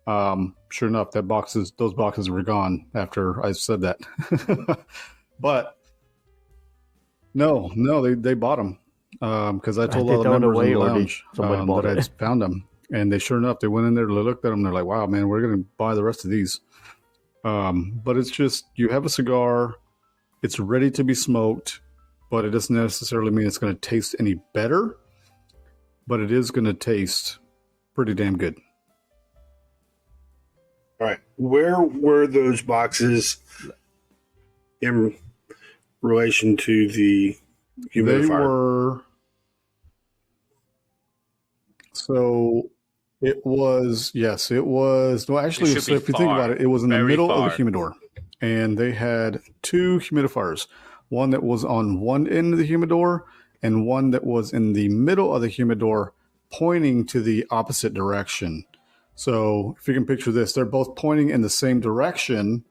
Sure enough, those boxes were gone after I said that. But no, they bought them because I told all the members in the lounge that I'd found them. And they sure enough, they went in there, they looked at them, they're like, wow, man, we're going to buy the rest of these. But it's just, you have a cigar, it's ready to be smoked, but it doesn't necessarily mean it's going to taste any better, but it is going to taste pretty damn good. All right. Where were those boxes in relation to the humidifier? They were, so it was, well, actually, so if you think about it, it was in the middle of the humidor. And they had 2 humidifiers, one that was on one end of the humidor and one that was in the middle of the humidor pointing to the opposite direction. So if you can picture this, they're both pointing in the same direction,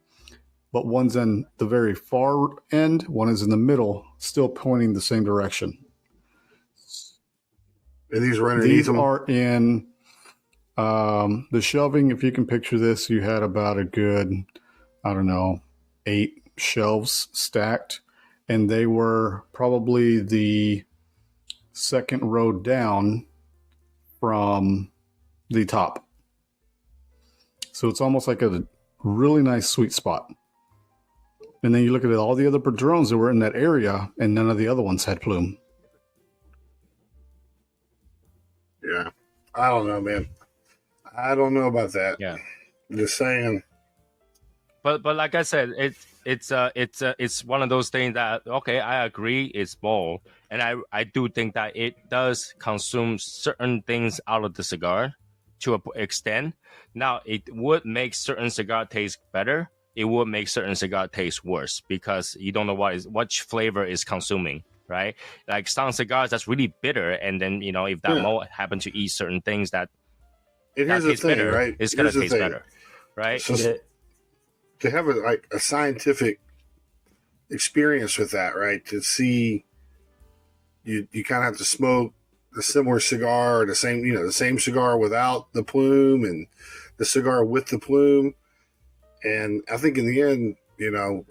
but one's in the very far end, one is in the middle, still pointing the same direction. And these were underneath them? These are in the shelving. If you can picture this, you had about a good, 8 shelves stacked, and they were probably the second row down from the top. So it's almost like a really nice sweet spot. And then you look at all the other Padrones that were in that area, and none of the other ones had Plume. Yeah. I don't know, man. I don't know about that. Yeah. I'm just saying. But like I said, it's one of those things that, okay, I agree, it's bold, and I do think that it does consume certain things out of the cigar to an extent. Now, it would make certain cigar taste better. It would make certain cigar taste worse because you don't know what flavor is consuming, right? Like some cigars that's really bitter, and then if that mold happen to eat certain things that tastes bitter, right? It's gonna taste better, right? So, to have a scientific experience with that, right? To see you kind of have to smoke the similar cigar, or the same cigar without the Plume and the cigar with the Plume. And I think in the end,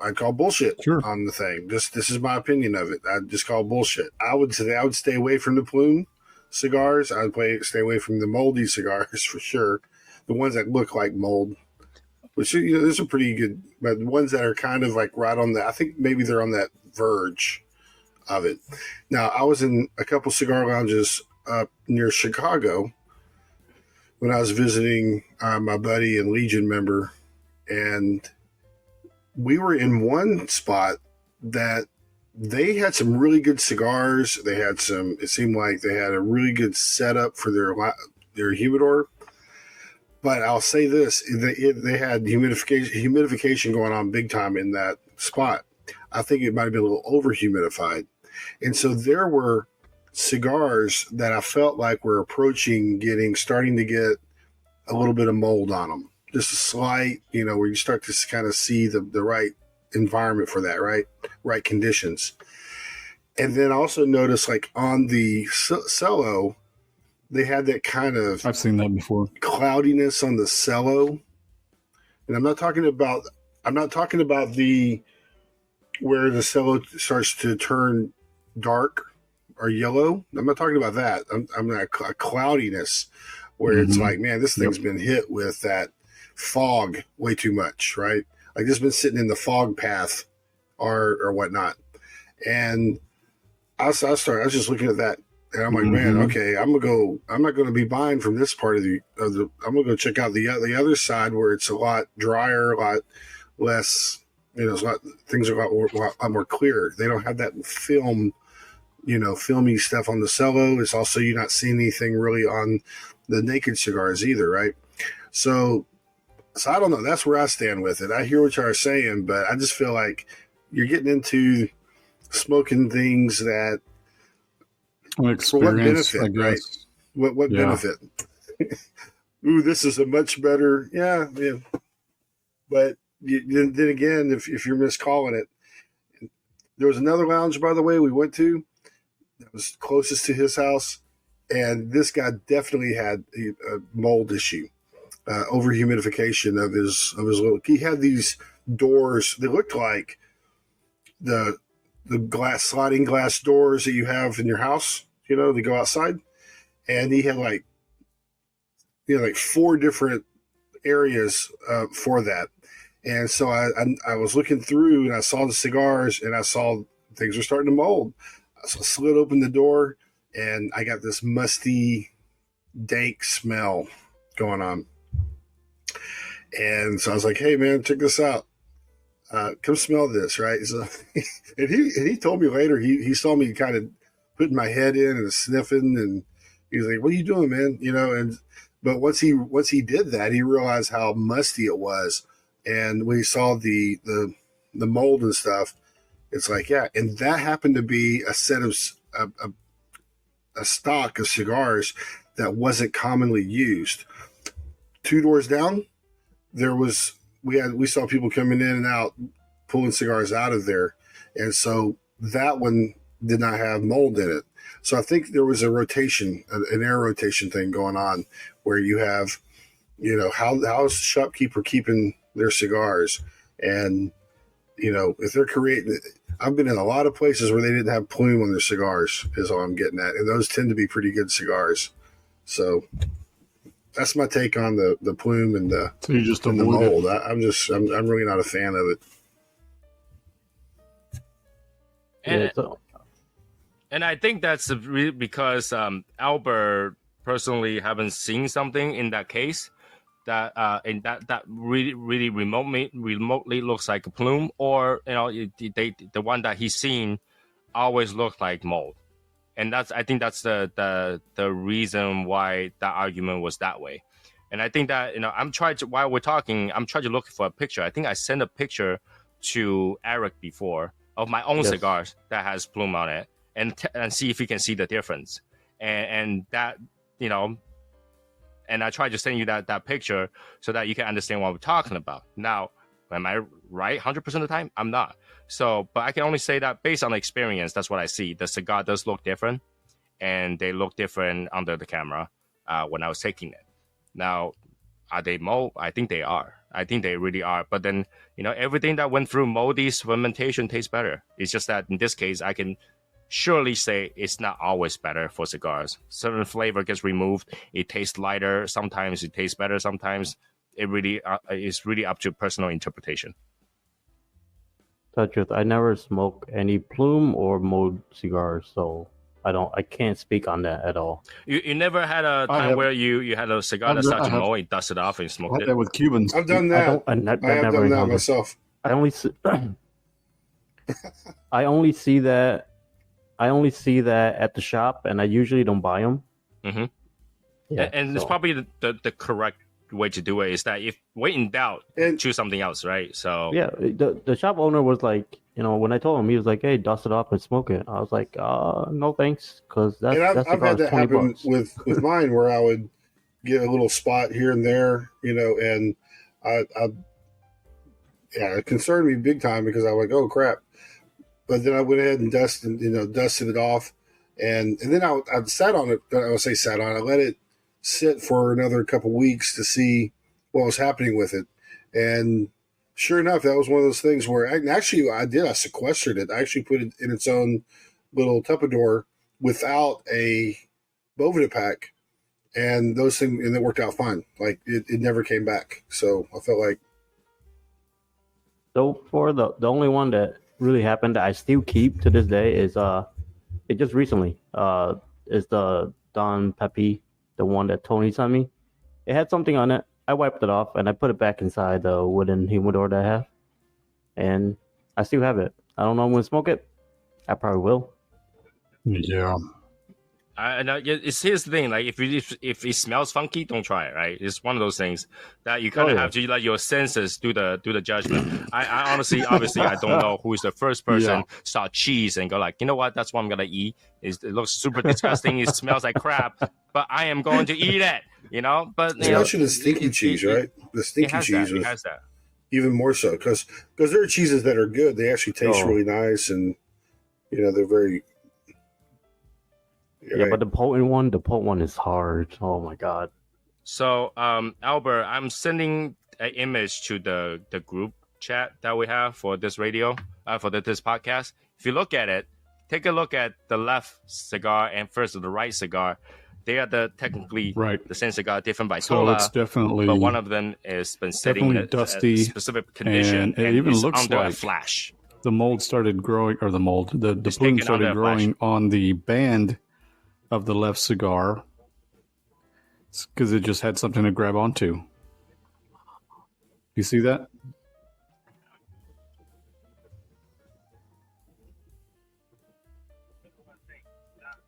I'd call bullshit on the thing. This is my opinion of it. I'd just call bullshit. I would stay away from the Plume cigars. I'd stay away from the moldy cigars for sure. The ones that look like mold. Which, those are pretty good, but the ones that are kind of like right on I think maybe they're on that verge of it. Now, I was in a couple cigar lounges up near Chicago when I was visiting my buddy and Legion member, and we were in one spot that they had some really good cigars. They had it seemed like they had a really good setup for their humidor. But I'll say this, they had humidification going on big time in that spot. I think it might have been a little over-humidified. And so there were cigars that I felt like were starting to get a little bit of mold on them. Just a slight, where you start to kind of see the right environment for that, right conditions. And then also notice, like on the cello, they had that kind of, I've seen that before, cloudiness on the cello. And I'm not talking about the where the cello starts to turn dark or yellow. I'm not talking about that. I'm a cloudiness where it's like, man, this thing's been hit with that fog way too much, right? Like this has been sitting in the fog path or whatnot. And I was just looking at that. And I'm like, man, okay, I'm not going to be buying from this part of the. I'm going to go check out the other side where it's a lot drier, a lot less. Things are a lot more clear. They don't have that film, filmy stuff on the cello. It's also you're not seeing anything really on the naked cigars either, right? So So I don't know. That's where I stand with it. I hear what y'all are saying, but I just feel like you're getting into smoking things that An for what experience, benefit, I guess. right? What Yeah. benefit? Ooh, this is a much better. Yeah. But then again, if you're miscalling it, there was another lounge, by the way, we went to that was closest to his house, and this guy definitely had a mold issue, over humidification of his little. He had these doors. They looked like the sliding glass doors that you have in your house. To go outside, and he had like 4 different areas for that. And so I was looking through and I saw the cigars and I saw things were starting to mold. So I slid open the door and I got this musty, dank smell going on. And so I was like, "Hey man, check this out. Come smell this," right? So, and he told me later he saw me kind of putting my head in and sniffing, and he was like, "What are you doing, man?" But once he did that, he realized how musty it was. And when he saw the mold and stuff, it's like, yeah. And that happened to be a set of a stock of cigars that wasn't commonly used. 2 doors down, we saw people coming in and out, pulling cigars out of there, and so that one did not have mold in it. So I think there was a rotation, an air rotation thing going on, where you have, how's the shopkeeper keeping their cigars, and if they're creating. I've been in a lot of places where they didn't have Plume on their cigars, is all I'm getting at, and those tend to be pretty good cigars. So that's my take on the Plume and the So you just and the avoid it. mold. I'm really not a fan of it. And, so and I think that's because Albert personally haven't seen something in that case that really remotely looks like a Plume, or the one that he's seen always looked like mold. And I think that's the reason why that argument was that way. And I think that while we're talking, I'm trying to look for a picture. I think I sent a picture to Eric before of my own cigars that has Plume on it, and see if he can see the difference. And that and I tried to send you that picture so that you can understand what we're talking about. Now, am I right 100% of the time? I'm not. So, but I can only say that based on experience, that's what I see. The cigar does look different, and they look different under the camera when I was taking it. Now, are they mold? I think they are. I think they really are. But then, everything that went through moldy fermentation tastes better. It's just that in this case, I can surely say it's not always better for cigars. Certain flavor gets removed. It tastes lighter. Sometimes it tastes better. Sometimes it really is really up to personal interpretation. tell the truth, I never smoke any Plume or mold cigars, so I can't speak on that at all. You never had a time where you had a cigar that started to mold, you dust it off and I smoked had it? that with Cubans. I've done that. I I have never done that encountered. myself. I only see that at the shop, and I usually don't buy them. Mm-hmm. Yeah, and it's probably the correct way to do it is that if when in doubt, And choose something else, right? So yeah, the shop owner was like, when I told him, he was like, "Hey, dust it off and smoke it." I was like, "No, thanks," because and I've had that happen $20. with mine, where I would get a little spot here and there, and it concerned me big time, because I was like, "Oh crap!" But then I went ahead and dusted it off, and then I sat on it. I would say sat on it. I let it sit for another couple weeks to see what was happening with it, and sure enough, that was one of those things where I sequestered it. I actually put it in its own little Tupperware without a Bovida pack, and it worked out fine. Like it never came back. So I felt like. So for the only one that really happened that I still keep to this day is it just recently is the Don Pepe, the one that Tony sent me. It had something on it. I wiped it off and I put it back inside the wooden humidor that I have, and I still have it. I don't know when to smoke it. I probably will. Yeah. I know. It's here's the thing. Like if it smells funky, don't try it. Right? It's one of those things that you kind of have to let your senses do the judgment. I honestly, obviously, I don't know who is the first person saw cheese and go like, you know what? That's what I'm gonna eat. It looks super disgusting. It smells like crap, but I am going to eat it. You know. But especially the stinky cheese, right? The stinky cheese has that. Even more so because there are cheeses that are good. They actually taste really nice, and they're very. Yeah, but the potent one is hard. Oh my god. So, Albert, I'm sending an image to the group chat that we have for this radio, for this podcast. If you look at it, take a look at the left cigar and first the right cigar. They are technically the same cigar, different by so it's definitely, but one of them has been sitting in a specific condition, and it even looks under like a flash. The mold started growing, or the plume started growing on the band of the left cigar because it just had something to grab onto. You see that?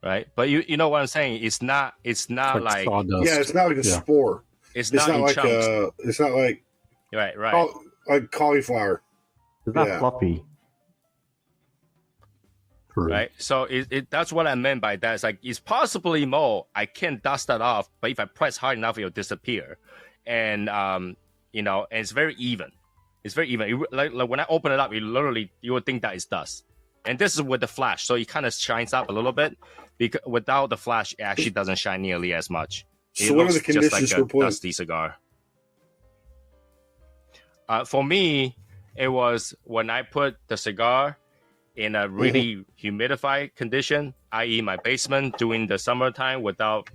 Right, but you know what I'm saying. It's not like sawdust. Yeah, it's not like a spore. It's not like chunks. It's not like right. Like cauliflower. It's not fluffy. Right, so that's what I meant by that. It's like it's possibly mold. I can dust that off, but if I press hard enough, it'll disappear. And and it's very even. It's very even. Like when I open it up, you would think that it's dust. And this is with the flash, so it kind of shines up a little bit. Because without the flash, it actually doesn't shine nearly as much. So what are the conditions just like a dusty cigar. For me, it was when I put the cigar in a really humidified condition, i.e. my basement during the summertime without,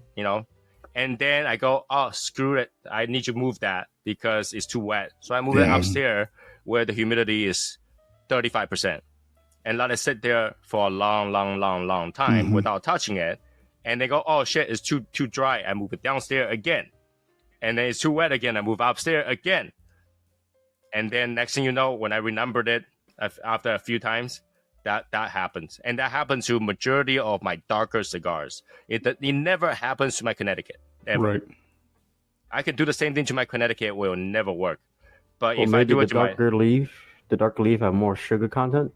and then I go, oh, screw it. I need to move that because it's too wet. So I move it upstairs where the humidity is 35% and let it sit there for a long time without touching it. And they go, oh shit, it's too dry. I move it downstairs again. And then it's too wet again. I move upstairs again. And then next thing you know, when I remembered it after a few times, that happens. And that happens to majority of my darker cigars. It never happens to my Connecticut. Ever. Right. I can do the same thing to my Connecticut. It will never work. But if I do it to the darker leaf have more sugar content?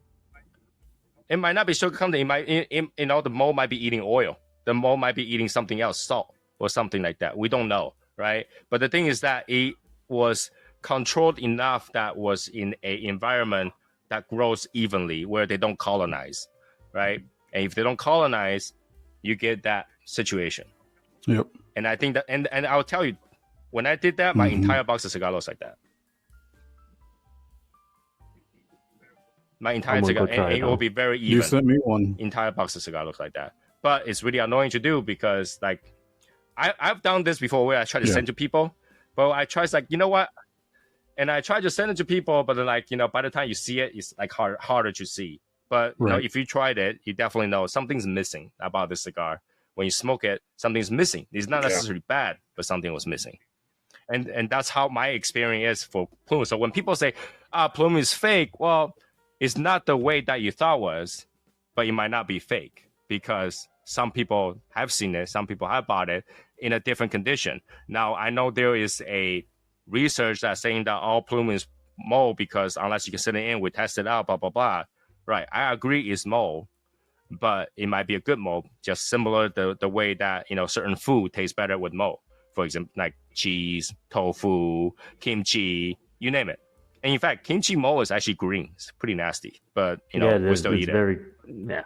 It might not be sugar content. It might, the mold might be eating oil. The mold might be eating something else, salt or something like that. We don't know, right? But the thing is that it was controlled enough that was in an environment that grows evenly where they don't colonize, right? And if they don't colonize, you get that situation. Yep. And I think that, and I'll tell you, when I did that, my entire box of cigar looks like that. My entire cigar, and it will be very even. You sent me one. Entire box of cigar looks like that. But it's really annoying to do because, like, I've done this before where I try to send to people, but I try, like, you know what? And I try to send it to people, but then, like, by the time you see it, it's like harder to see. But if you tried it, you definitely know something's missing about this cigar. When you smoke it, something's missing. It's not necessarily bad, but something was missing. And that's how my experience is for Plume. So when people say, Plume is fake, well, it's not the way that you thought was, but it might not be fake because some people have seen it, some people have bought it in a different condition. Now, I know there is a research that's saying that all Plume is mold because unless you can sit it in, we test it out, blah, blah, blah. Right. I agree it's mold, but it might be a good mold, just similar the way that, certain food tastes better with mold. For example, like cheese, tofu, kimchi, you name it. And in fact, kimchi mold is actually green. It's pretty nasty, but, we still eat it. Yeah.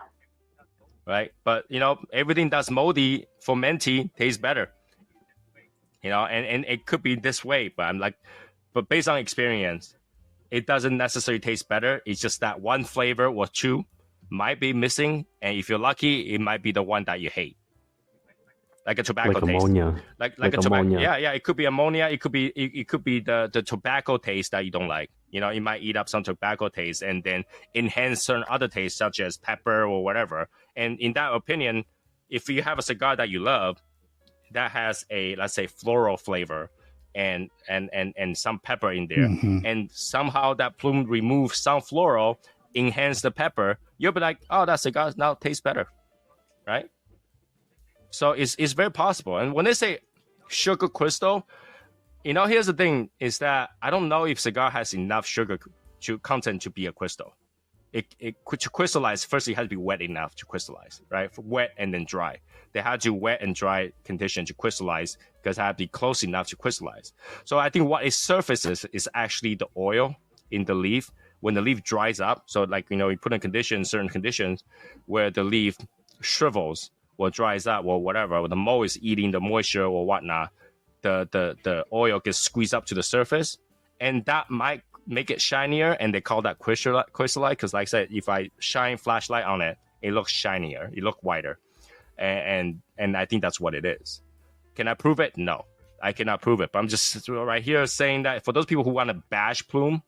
Right. But, everything that's moldy, fermenty tastes better. And it could be this way, but based on experience, it doesn't necessarily taste better. It's just that one flavor or two might be missing. And if you're lucky, it might be the one that you hate. Like a tobacco taste. Ammonia. Like a tobacco. Yeah. It could be ammonia. It could be the tobacco taste that you don't like. You might eat up some tobacco taste and then enhance certain other tastes such as pepper or whatever. And in that opinion, if you have a cigar that you love, that has a, let's say, floral flavor and some pepper in there, and somehow that Plume removes some floral, enhance the pepper, you'll be like, oh, that cigar now tastes better, right? So it's very possible. And when they say sugar crystal, here's the thing: is that I don't know if cigar has enough sugar content to be a crystal. To crystallize, first it has to be wet enough to crystallize, right? Wet and then dry. They have to wet and dry condition to crystallize because it has to be close enough to crystallize. So I think what it surfaces is actually the oil in the leaf. When the leaf dries up, so you put in certain conditions where the leaf shrivels or dries up or whatever, or the mold is eating the moisture or whatnot, the oil gets squeezed up to the surface, and that might make it shinier, and they call that crystallite because, like I said, if I shine flashlight on it, it looks shinier, it looks whiter, and I think that's what it is. Can I prove it? No, I cannot prove it. But I'm just right here saying that for those people who want to bash Plume,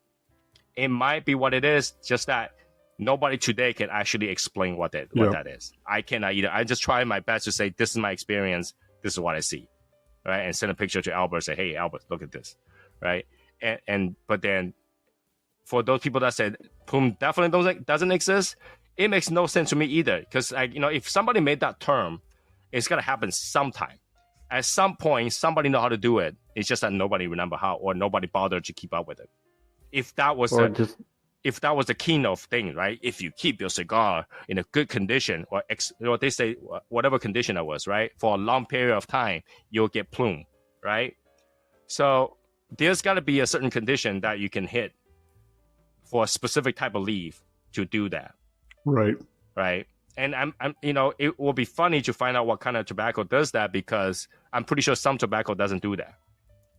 it might be what it is. Just that nobody today can actually explain what that is. I cannot either. I just try my best to say this is my experience. This is what I see, right? And send a picture to Albert. Say, hey, Albert, look at this, right? But then, for those people that said Plume definitely doesn't exist, it makes no sense to me either. Because if somebody made that term, it's gonna happen sometime. At some point, somebody know how to do it. It's just that nobody remember how, or nobody bothered to keep up with it. If that was the keynote thing, right? If you keep your cigar in a good condition, or they say whatever condition it was, right, for a long period of time, you'll get Plume, right? So there's got to be a certain condition that you can hit for a specific type of leaf to do that. Right. Right. And I'm it will be funny to find out what kind of tobacco does that, because I'm pretty sure some tobacco doesn't do that.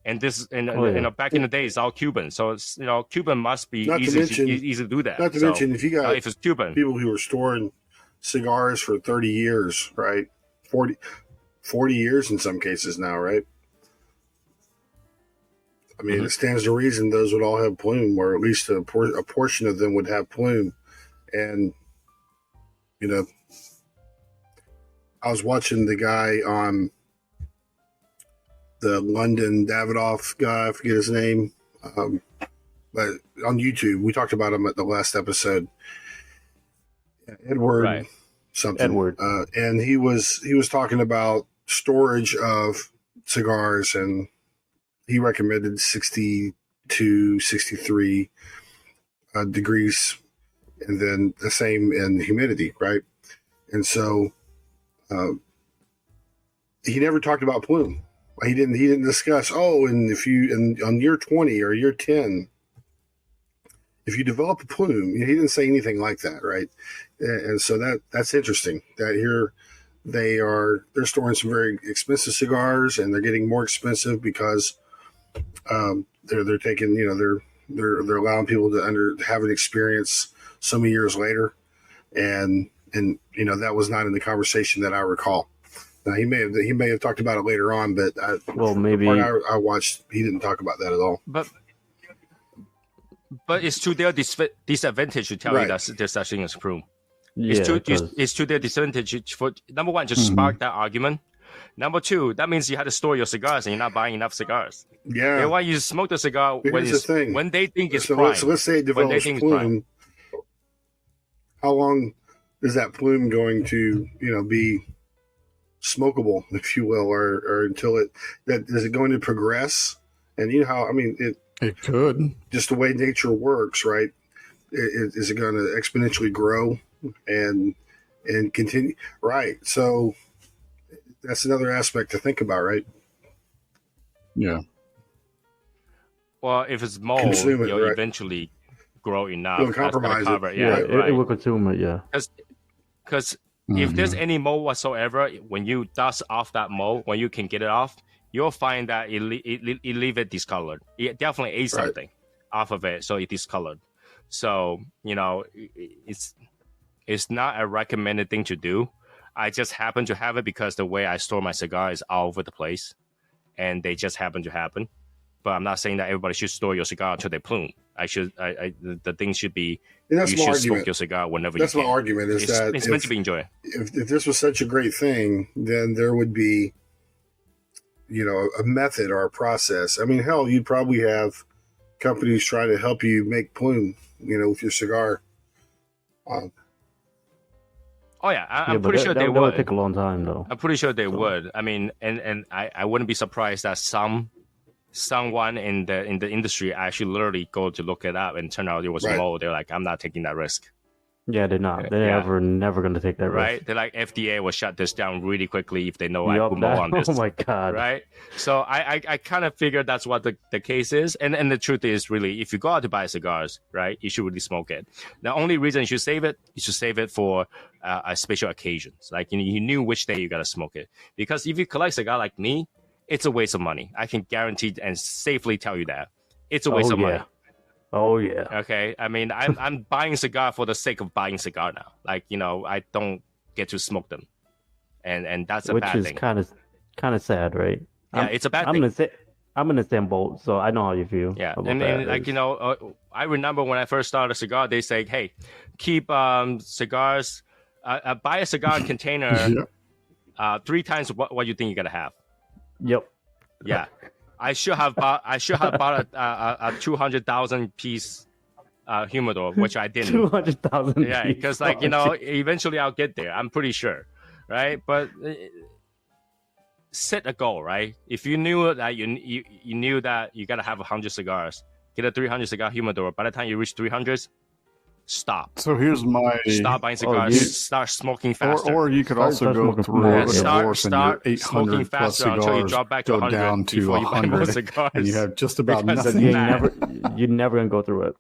And this, back in the day, it's all Cuban. So it's, Cuban must be easy to do that. Not to mention, if you got if it's Cuban, people who are storing cigars for 30 years, right? 40 years in some cases now, right? I mean, It stands to reason those would all have Plume, or at least a portion of them would have Plume. And, I was watching the guy on the London Davidoff guy, I forget his name, but on YouTube, we talked about him at the last episode. Edward something. Edward. And he was talking about storage of cigars, and he recommended 62, 63 degrees, and then the same in humidity, right? And so he never talked about Plume. He didn't discuss, and if you on year 20 or year 10, if you develop a Plume, he didn't say anything like that, right? And so that's interesting that here they're storing some very expensive cigars, and they're getting more expensive because they're taking, they're allowing people to have an experience so many years later, and that was not in the conversation that I recall. Now he may have talked about it later on, but maybe the part I watched, he didn't talk about that at all. But it's to their disadvantage to tell you that there's such thing as Plume. Yeah, it's to their disadvantage for, number one, just spark that argument. Number two, that means you had to store your cigars and you're not buying enough cigars. Yeah. They want you to smoke the cigar when they think it's so prime. So let's say it develops Plume. How long is that Plume going to, be smokable, if you will, or until is it going to progress? And it could, just the way nature works, right? Is it going to exponentially grow and continue? Right. So that's another aspect to think about, right? Yeah. Well, if it's mold, you'll eventually grow enough. It'll compromise cover it. Yeah, it will consume it. Yeah. Because if there's any mold whatsoever, when you dust off that mold, when you can get it off, you'll find that it leave it discolored. It definitely ate something off of it, so it discolored. So it's not a recommended thing to do. I just happen to have it because the way I store my cigar is all over the place, and they just happen to happen. But I'm not saying that everybody should store your cigar until they Plume. The thing should be, you should smoke your cigar whenever you can. That's my argument, it's meant to be enjoyed. If this was such a great thing, then there would be, a method or a process. I mean, hell, you'd probably have companies try to help you make Plume, with your cigar. Oh yeah, I'm but pretty sure they that would would. take a long time though. I'm pretty sure they would. I mean, and I wouldn't be surprised that someone in the industry actually literally go to look it up and turn out it was Right. mold. They're like, I'm not taking that risk. Yeah, they're not. They're Yeah. never going to take that Right? risk. They're like, FDA will shut this down really quickly if they know I Yup, put mold on this. oh my god. Right? So I kind of figured that's what the case is. And the truth is really, if you go out to buy cigars, right, you should really smoke it. The only reason you should save it for a special occasions. Like you knew which day you got to smoke it. Because if you collect cigar like me, it's a waste of money. I can guarantee and safely tell you that. It's a waste of money. Oh yeah. Okay, I mean, I'm buying cigar for the sake of buying cigar now. Like, I don't get to smoke them, and that's a Which bad is thing. kind of sad, right? Yeah, it's a bad I'm thing. in the same boat, so I know how you feel. Yeah, about and that. like I remember when I first started a cigar, they say, "Hey, keep cigars, buy a cigar container 3 times what you think you're gonna have." Yep. Yeah, I should have bought a 200,000 piece humidor, which I didn't. 200,000. Yeah, because eventually I'll get there. I'm pretty sure, right? But set a goal, right? If you knew that you knew that you gotta have 100 cigars, get a 300 cigar humidor. By the time you reach 300s, stop. So here's my Stop buying cigars. Start smoking faster. Or you could Start also go smoking through more. a divorce and your Start smoking 800 plus faster until you cigars drop back to go 100 down to before you buy more 100, cigars. and you have just about Because nothing. you're never gonna go through it.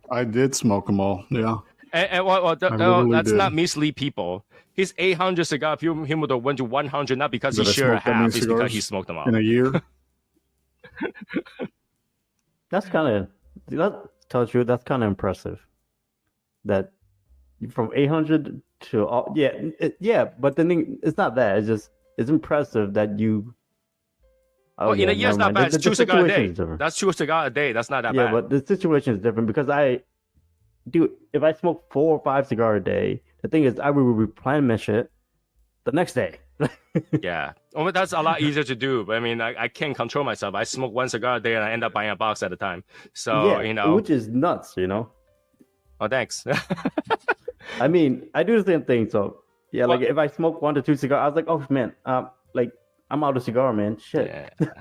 I did smoke them all. Yeah. And literally let's did. not mislead people. His 800 cigar humidor went to 100 not because Did he I shared smoke that many half, it's because cigars he smoked them all. in a year. That tells you that's kind of impressive. That from 800 to all, yeah. But the thing, it's not that. It's impressive that you. Oh, Well, in a year, it's never not mind. bad. It's The 2 cigars a situation day. is different. That's 2 cigars a day. That's not that Yeah, bad. but the situation is different because if I smoke 4 or 5 cigars a day, the thing is I will replenish it the next day. Yeah. Well, that's a lot easier to do. But I mean, I can't control myself. I smoke 1 cigar a day and I end up buying a box at a time. So, which is nuts, Oh, thanks. I mean, I do the same thing. So yeah, like if I smoke 1 to 2 cigars, I was like, oh man, like I'm out of cigar, man. Shit. Yeah.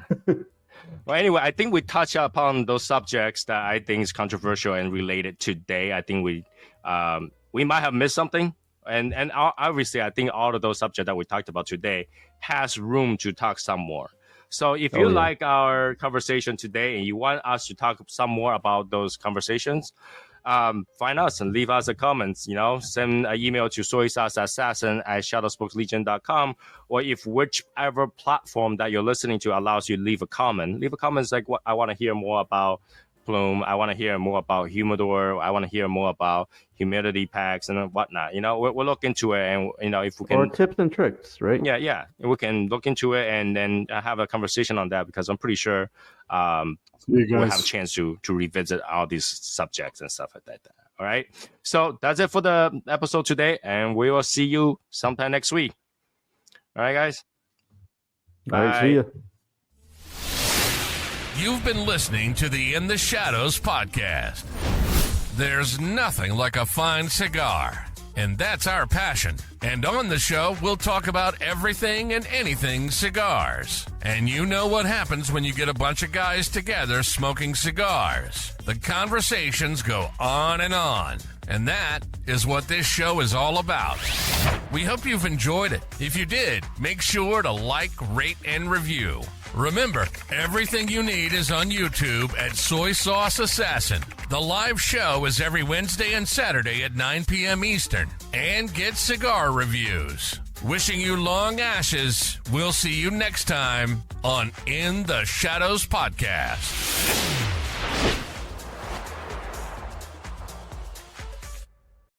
Well, anyway, I think we touched upon those subjects that I think is controversial and related today. I think we might have missed something. And obviously, I think all of those subjects that we talked about today has room to talk some more. So if you like our conversation today and you want us to talk some more about those conversations, find us and leave us a comment. Send an email to soysauceassassin@shadowspokeslegion.com, or if whichever platform that you're listening to allows you to leave a comment. Leave a comment like, "What I want to hear more about Plume. I want to hear more about humidor. I want to hear more about humidity packs and whatnot." We'll look into it, and if we can, Or tips and tricks, right? yeah, we can look into it and then have a conversation on that, because I'm pretty sure we'll have a chance to revisit all these subjects and stuff like that. All right, so that's it for the episode today, and we will see you sometime next week. All right, guys. All right, see ya. You've been listening to the In the Shadows podcast. There's nothing like a fine cigar, and that's our passion. And on the show, we'll talk about everything and anything cigars. And you know what happens when you get a bunch of guys together smoking cigars. The conversations go on. And that is what this show is all about. We hope you've enjoyed it. If you did, make sure to like, rate, and review. Remember, everything you need is on YouTube at Soy Sauce Assassin. The live show is every Wednesday and Saturday at 9 p.m. Eastern. And get cigar reviews. Wishing you long ashes. We'll see you next time on In the Shadows podcast.